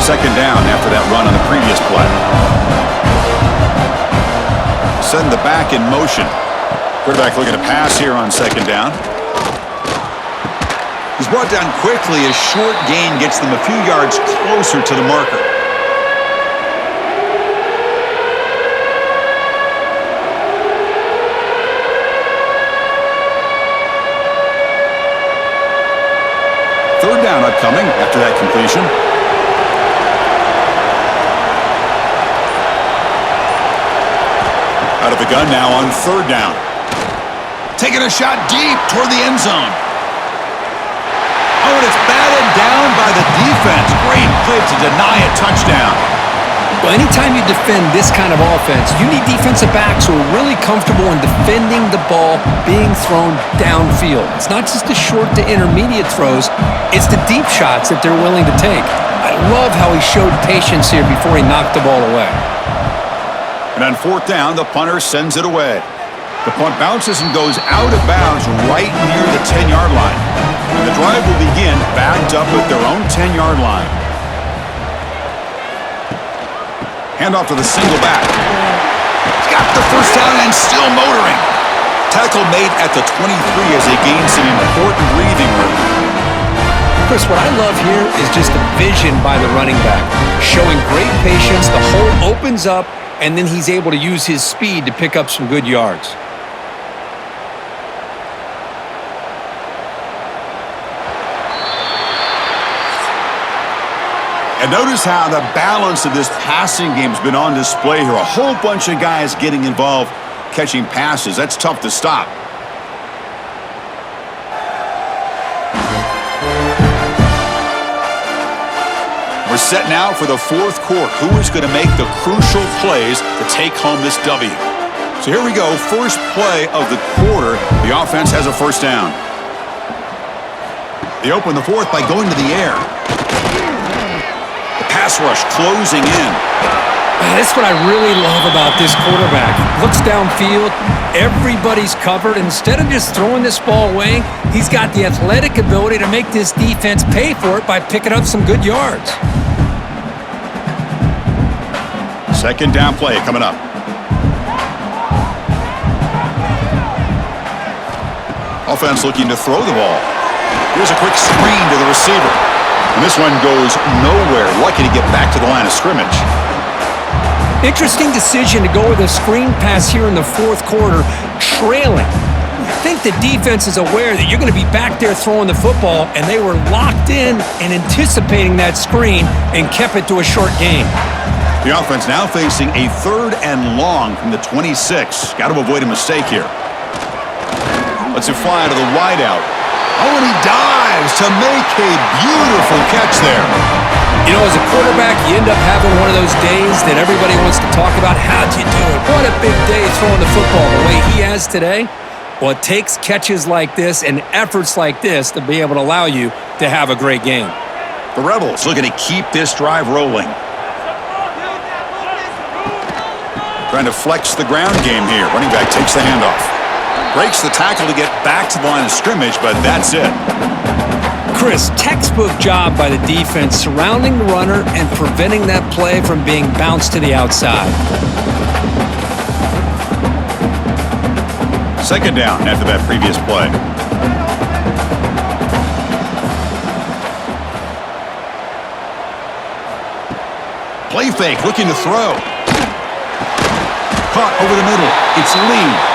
Second down after that run on the previous play. Send the back in motion. Quarterback looking to pass here on 2nd down. He's brought down quickly. A short gain gets them a few yards closer to the marker. Third down upcoming after that completion. Out of the gun now on 3rd down. Taking a shot deep toward the end zone. Oh, and it's batted down by the defense. Great play to deny a touchdown. Well, anytime you defend this kind of offense, you need defensive backs who are really comfortable in defending the ball being thrown downfield. It's not just the short to intermediate throws, it's the deep shots that they're willing to take. I love how he showed patience here before he knocked the ball away. And on 4th down, the punter sends it away. The punt bounces and goes out of bounds right near the 10-yard line. And the drive will begin backed up at their own 10-yard line. Handoff to the single back. He's got the first down and still motoring. Tackle made at the 23 as they gain some important breathing room. Chris, what I love here is just the vision by the running back. Showing great patience, the hole opens up, and then he's able to use his speed to pick up some good yards. And notice how the balance of this passing game has been on display here. A whole bunch of guys getting involved catching passes. That's tough to stop. We're set now for the fourth quarter. Who is going to make the crucial plays to take home this W? So here we go. First play of the quarter. The offense has a first down. They open the fourth by going to the air. The pass rush closing in. That's what I really love about this quarterback. Looks downfield, everybody's covered. Instead of just throwing this ball away, he's got the athletic ability to make this defense pay for it by picking up some good yards. Second down play coming up. Offense looking to throw the ball. Here's a quick screen to the receiver. And this one goes nowhere. Lucky to get back to the line of scrimmage. Interesting decision to go with a screen pass here in the fourth quarter, trailing. I think the defense is aware that you're going to be back there throwing the football, and they were locked in and anticipating that screen and kept it to a short gain. The offense now facing a 3rd and long from the 26. Got to avoid a mistake here. Lets it fly to the wideout. Oh, and he dives to make a beautiful catch there. You know, as a quarterback, you end up having one of those days that everybody wants to talk about. How'd you do it? What a big day throwing the football the way he has today. Well, it takes catches like this and efforts like this to be able to allow you to have a great game. The Rebels looking to keep this drive rolling. Trying to flex the ground game here. Running back takes the handoff. Breaks the tackle to get back to the line of scrimmage, but that's it. Chris, textbook job by the defense surrounding the runner and preventing that play from being bounced to the outside. Second down after that previous play. Play fake, looking to throw. Caught over the middle. It's Lee.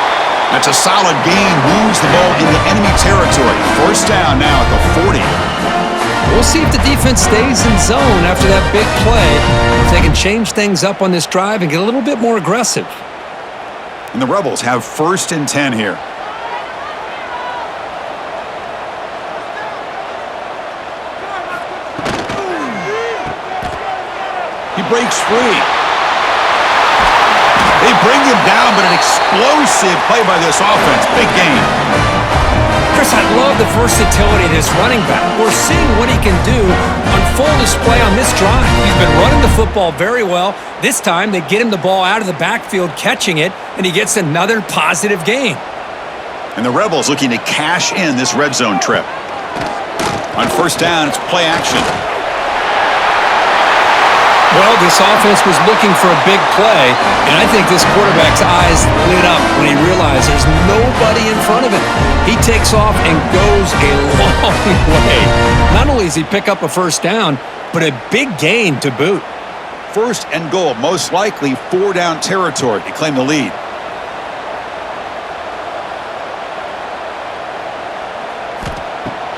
That's a solid gain. Moves the ball into enemy territory. First down now at the 40. We'll see if the defense stays in zone after that big play. If they can change things up on this drive and get a little bit more aggressive. And the Rebels have 1st and 10 here. He breaks free. They bring him down, but an explosive play by this offense. Big game. Chris, I love the versatility of this running back. We're seeing what he can do on full display on this drive. He's been running the football very well. This time, they get him the ball out of the backfield, catching it, and he gets another positive gain. And the Rebels looking to cash in this red zone trip. On first down, it's play action. Well, this offense was looking for a big play, and I think this quarterback's eyes lit up when he realized there's nobody in front of him. He takes off and goes a long way. Not only does he pick up a first down, but a big gain to boot. First and goal, most likely 4-down territory to claim the lead.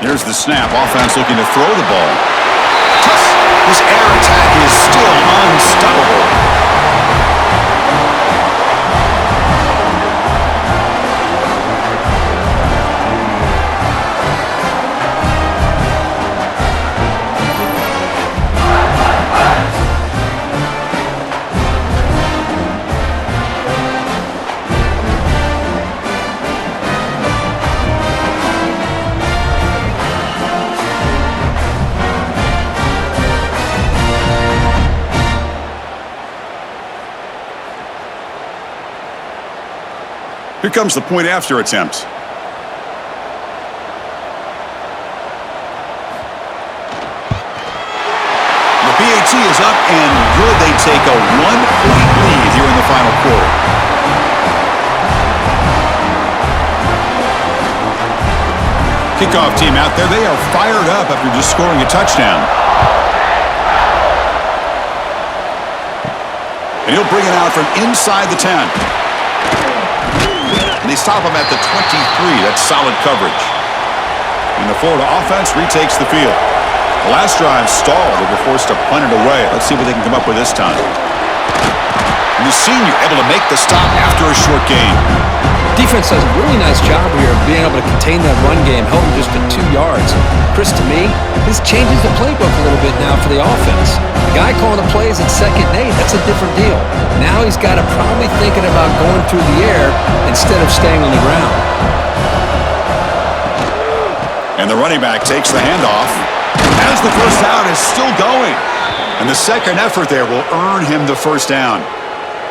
Here's the snap. Offense looking to throw the ball. This air attack is still unstoppable. Here comes the point after attempt. The PAT is up and good. They take a 1-point lead here in the final quarter. Kickoff team out there. They are fired up after just scoring a touchdown. And he'll bring it out from inside the 10. And they stop him at the 23. That's solid coverage. And the Florida offense retakes the field. The last drive stalled. They were forced to punt it away. Let's see what they can come up with this time. And the senior able to make the stop after a short gain. Defense does a really nice job here of being able to contain that run game, held him just to 2 yards. Chris, to me, this changes the playbook a little bit now for the offense. The guy calling the plays at 2nd and 8, that's a different deal. Now he's got to probably thinking about going through the air instead of staying on the ground. And the running back takes the handoff as the first down is still going. And the second effort there will earn him the first down.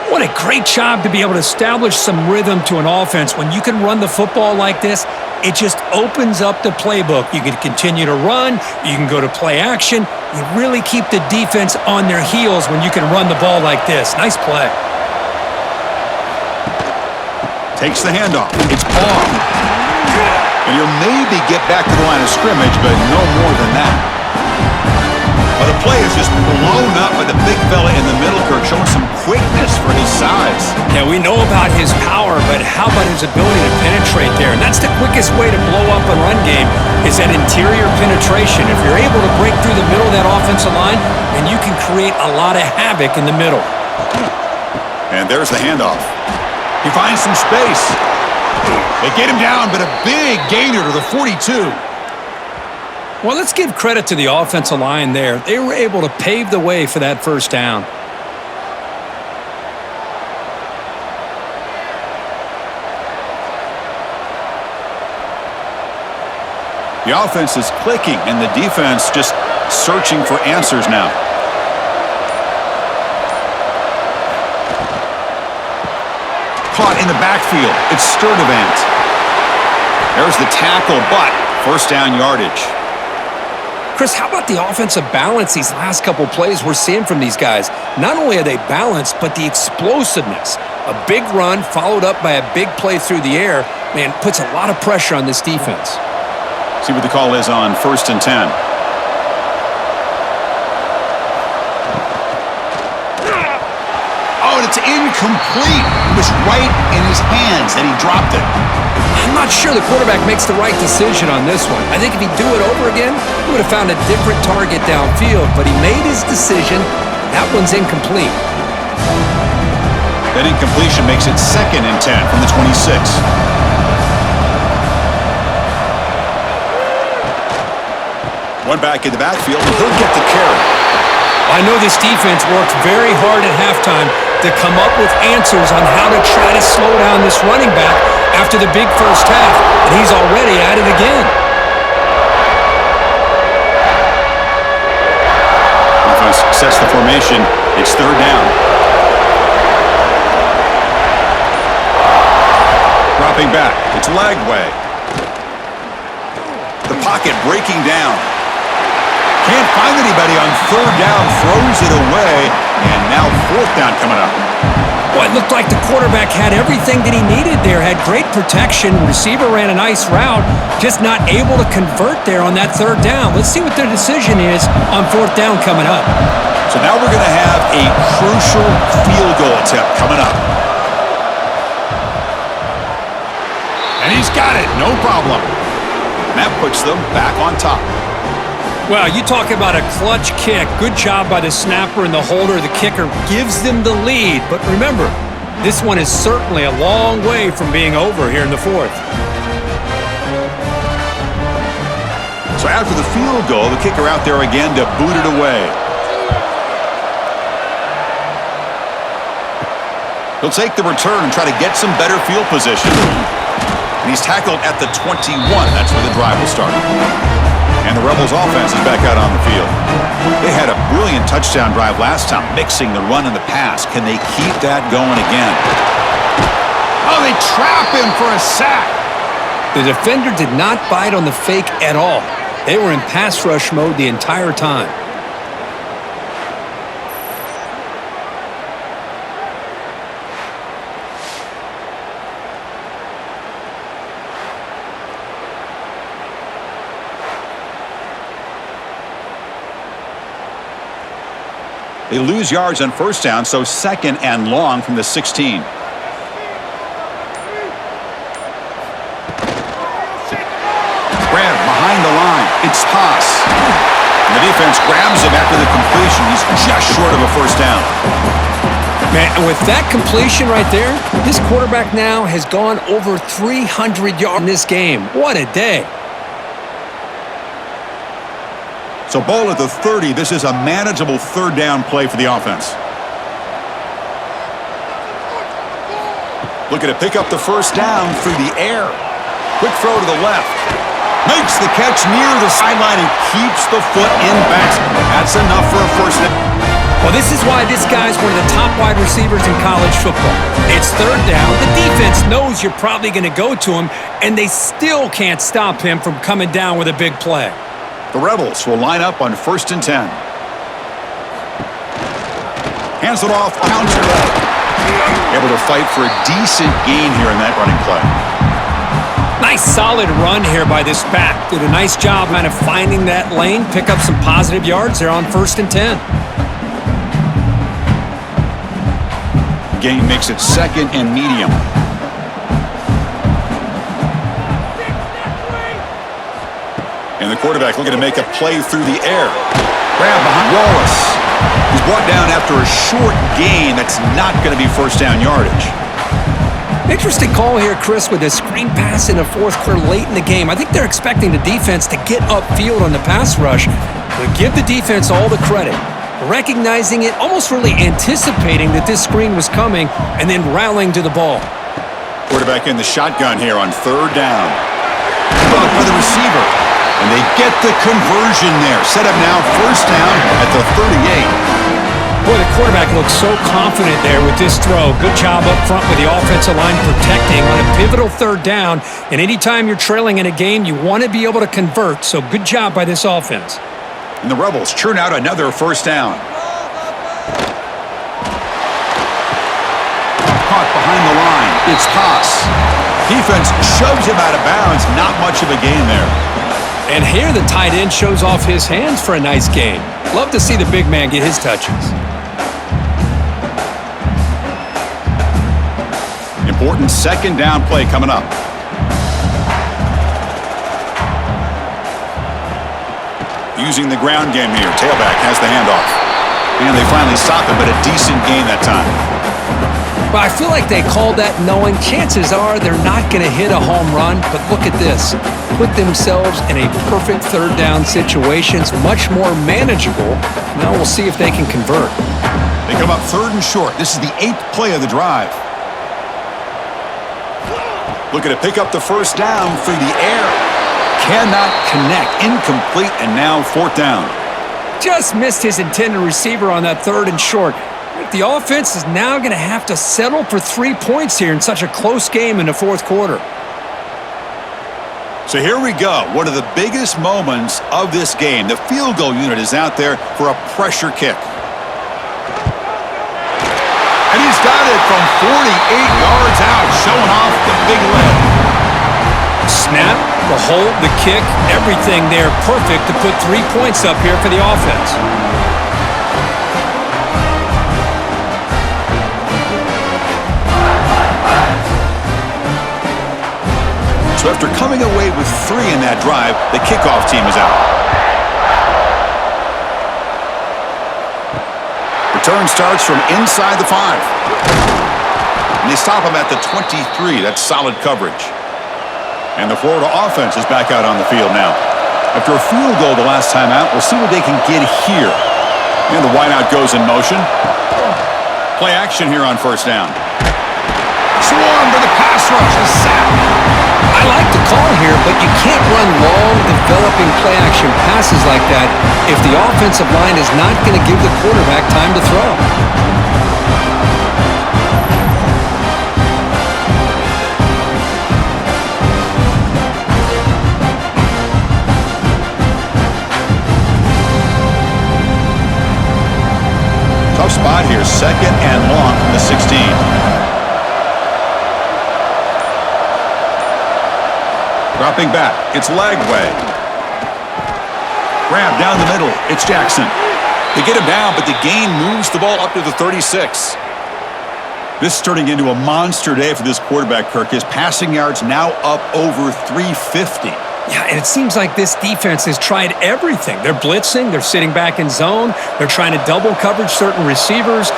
What a great job to be able to establish some rhythm to an offense. When you can run the football like this, it just opens up the playbook. You can continue to run. You can go to play action. You really keep the defense on their heels when you can run the ball like this. Nice play. Takes the handoff. It's Paul. And he'll maybe get back to the line of scrimmage, but no more than that. But the play is just blown up by the big fella in the middle, Kirk, showing some quickness for his size. Yeah, we know about his power, but how about his ability to penetrate there? And that's the quickest way to blow up a run game is that interior penetration. If you're able to break through the middle of that offensive line, then you can create a lot of havoc in the middle. And there's the handoff. He finds some space. They get him down, but a big gainer to the 42. Well, let's give credit to the offensive line there. They were able to pave the way for that first down. The offense is clicking, and the defense just searching for answers now. Caught in the backfield. It's Sturdivant. There's the tackle, but first down yardage. Chris, how about the offensive balance these last couple plays we're seeing from these guys? Not only are they balanced, but the explosiveness. A big run followed up by a big play through the air, man, puts a lot of pressure on this defense. See what the call is on 1st and 10. Oh, and it's incomplete. It was right in his hands, and he dropped it. I'm not sure the quarterback makes the right decision on this one. I think if he'd do it over again, he would have found a different target downfield, but he made his decision. That one's incomplete. That incompletion makes it 2nd and 10 from the 26. One back in the backfield, and he'll get the carry. I know this defense worked very hard at halftime to come up with answers on how to try to slow down this running back after the big first half, and he's already at it again. Offense sets the formation. It's 3rd down. Dropping back. It's Lagway. The pocket breaking down. Can't find anybody on 3rd down. Throws it away. And now 4th down coming up. Well, it looked like the quarterback had everything that he needed there. Had great protection. Receiver ran a nice route. Just not able to convert there on that 3rd down. Let's see what their decision is on 4th down coming up. So now we're going to have a crucial field goal attempt coming up. And he's got it. No problem. And that puts them back on top. Well, you talk about a clutch kick. Good job by the snapper and the holder. The kicker gives them the lead. But remember, this one is certainly a long way from being over here in the 4th. So after the field goal, the kicker out there again to boot it away. He'll take the return and try to get some better field position. And he's tackled at the 21. That's where the drive will start. And the Rebels offense is back out on the field. They had a brilliant touchdown drive last time, mixing the run and the pass. Can they keep that going again? Oh, they trap him for a sack. The defender did not bite on the fake at all. They were in pass rush mode the entire time. They lose yards on 1st down, so 2nd and long from the 16. Grab behind the line. It's Haas. And the defense grabs him after the completion. He's just short of a first down. Man, and with that completion right there, this quarterback now has gone over 300 yards in this game. What a day. So ball at the 30. This is a manageable third down play for the offense. Looking to pick up the first down through the air. Quick throw to the left. Makes the catch near the sideline and keeps the foot in bounds. That's enough for a first down. Well, this is why this guy's one of the top wide receivers in college football. It's third down. The defense knows you're probably going to go to him, and they still can't stop him from coming down with a big play. The Rebels will line up on 1st and 10. Hands it off, counter. Able to fight for a decent gain here in that running play. Nice solid run here by this back. Did a nice job kind of finding that lane, pick up some positive yards there on 1st and 10. Gain makes it 2nd and medium. And the quarterback looking to make a play through the air. Grab behind Wallace. He's brought down after a short gain. That's not going to be first down yardage. Interesting call here, Chris, with a screen pass in the fourth quarter late in the game. I think they're expecting the defense to get upfield on the pass rush. But give the defense all the credit. Recognizing it, almost really anticipating that this screen was coming, and then rallying to the ball. Quarterback in the shotgun here on 3rd down. Brought by the receiver. And they get the conversion there. Set up now 1st down at the 38. Boy, the quarterback looks so confident there with this throw. Good job up front with the offensive line protecting on a pivotal 3rd down. And anytime you're trailing in a game, you want to be able to convert. So good job by this offense. And the Rebels churn out another 1st down. Caught behind the line. It's Haas. Defense shoves him out of bounds. Not much of a gain there. And here the tight end shows off his hands for a nice gain. Love to see the big man get his touches. Important 2nd down play coming up. Using the ground game here. Tailback has the handoff. And they finally stop it, but a decent gain that time. But I feel like they called that knowing chances are they're not going to hit a home run. But look at this. Put themselves in a perfect 3rd down situation. It's much more manageable. Now we'll see if they can convert. They come up 3rd and short. This is the 8th play of the drive. Looking to pick up the first down through the air. Cannot connect. Incomplete, and now 4th down. Just missed his intended receiver on that 3rd and short. The offense is now going to have to settle for 3 points here in such a close game in the 4th quarter. So here we go. One of the biggest moments of this game. The field goal unit is out there for a pressure kick. And he's got it from 48 yards out, showing off the big lead. Snap, the hold, the kick, everything there perfect to put 3 points up here for the offense. So after coming away with 3 in that drive, the kickoff team is out. Return starts from inside the 5. And they stop him at the 23. That's solid coverage. And the Florida offense is back out on the field now. After a field goal the last time out, we'll see what they can get here. And the wideout goes in motion. Play action here on 1st down. Swarm to the pass rush is sacked. I like the call here, but you can't run long, developing play-action passes like that if the offensive line is not going to give the quarterback time to throw. Tough spot here, 2nd and long from the 16. Dropping back, it's Lagway. Grab down the middle, it's Jackson. They get him down, but the gain moves the ball up to the 36. This is turning into a monster day for this quarterback, Kirk. His passing yards now up over 350. Yeah, and it seems like this defense has tried everything. They're blitzing, they're sitting back in zone, they're trying to double coverage certain receivers.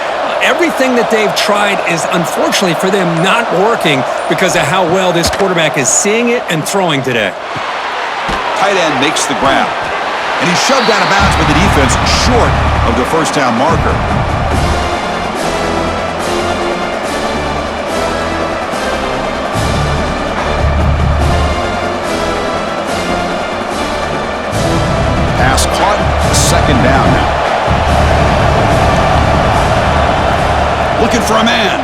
Everything that they've tried is, unfortunately for them, not working because of how well this quarterback is seeing it and throwing today. Tight end makes the grab. And he's shoved out of bounds by the defense short of the first down marker. Pass caught, second down now. Looking for a man.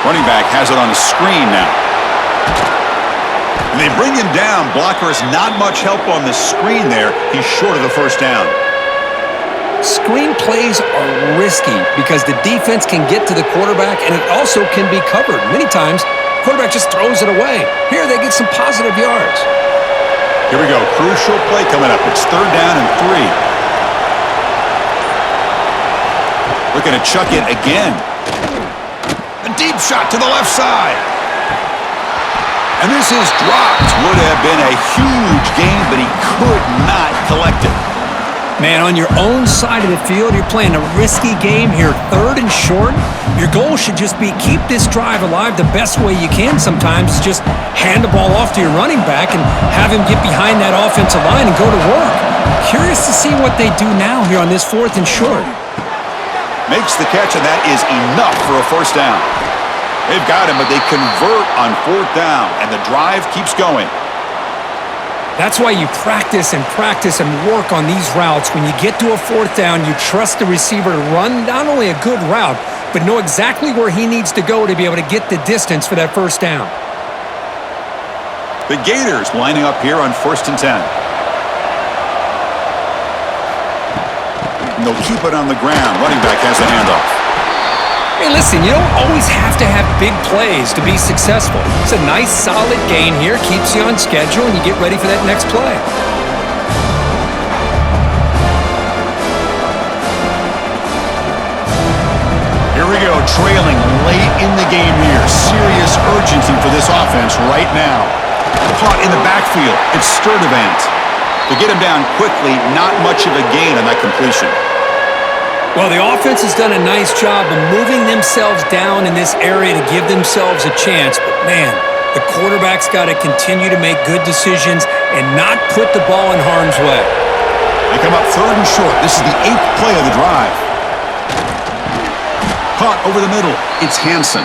Running back has it on a screen now. And they bring him down. Blocker has not much help on the screen there. He's short of the first down. Screen plays are risky because the defense can get to the quarterback and it also can be covered. Many times, the quarterback just throws it away. Here, they get some positive yards. Here we go. Crucial play coming up. It's third down and 3. Looking to chuck it again. A deep shot to the left side. And this is dropped. Would have been a huge gain, but he could not collect it. Man, on your own side of the field, you're playing a risky game here, third and short. Your goal should just be keep this drive alive the best way you can sometimes. Is just hand the ball off to your running back and have him get behind that offensive line and go to work. Curious to see what they do now here on this fourth and short. Makes the catch, and that is enough for a first down. They've got him, but they convert on fourth down, and the drive keeps going. That's why you practice and work on these routes. When you get to a fourth down, you trust the receiver to run not only a good route, but know exactly where he needs to go to be able to get the distance for that first down. The Gators lining up here on 1st and 10. And they'll keep it on the ground. Running back has the handoff. Hey, listen, you don't always have to have big plays to be successful. It's a nice, solid gain here, keeps you on schedule, and you get ready for that next play. Here we go, trailing late in the game here. Serious urgency for this offense right now. Caught in the backfield. It's Sturdivant. To get him down quickly, not much of a gain on that completion. Well, the offense has done a nice job of moving themselves down in this area to give themselves a chance. But, man, the quarterback's got to continue to make good decisions and not put the ball in harm's way. They come up third and short. This is the 8th play of the drive. Caught over the middle. It's Hansen.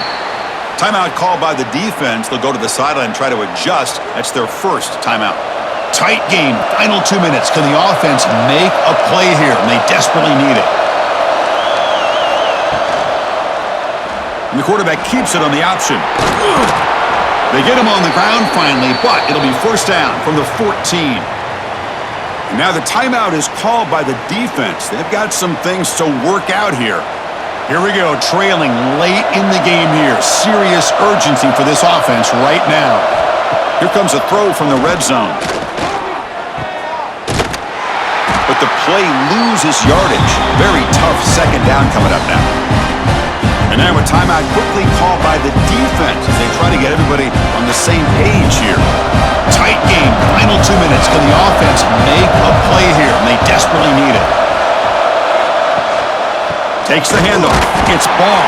Timeout called by the defense. They'll go to the sideline and try to adjust. That's their first timeout. Tight game. Final 2 minutes. Can the offense make a play here? And they desperately need it. And the quarterback keeps it on the option. They get him on the ground finally, but it'll be first down from the 14. And now the timeout is called by the defense. They've got some things to work out here. Here we go, trailing late in the game here. Serious urgency for this offense right now. Here comes a throw from the red zone. But the play loses yardage. Very tough second down coming up now. And now a timeout quickly called by the defense as they try to get everybody on the same page here. Tight game, final 2 minutes. Can the offense make a play here? And they desperately need it. Takes the handoff. It's ball.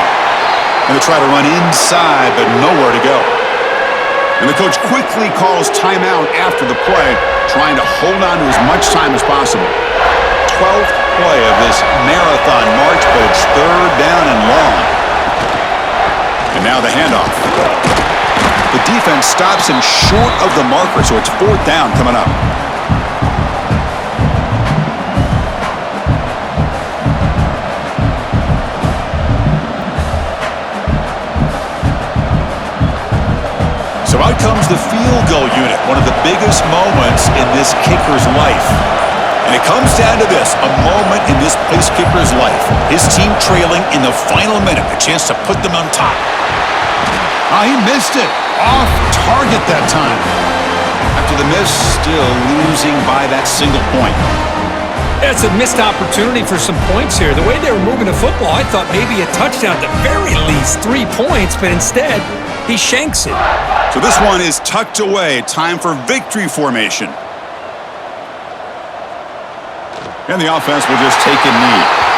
And they try to run inside, but nowhere to go. And the coach quickly calls timeout after the play, trying to hold on to as much time as possible. 12th play of this marathon march, but it's third down and long. And now the handoff. The defense stops him short of the marker, so it's fourth down coming up. So out comes the field goal unit, one of the biggest moments in this kicker's life. And it comes down to this, a moment in this place kicker's life. His team trailing in the final minute, a chance to put them on top. He missed it. Off target that time. After the miss, still losing by that single point. That's a missed opportunity for some points here. The way they were moving the football, I thought maybe a touchdown, at the very least 3 points, but instead, he shanks it. So this one is tucked away. Time for victory formation. And the offense will just take a knee.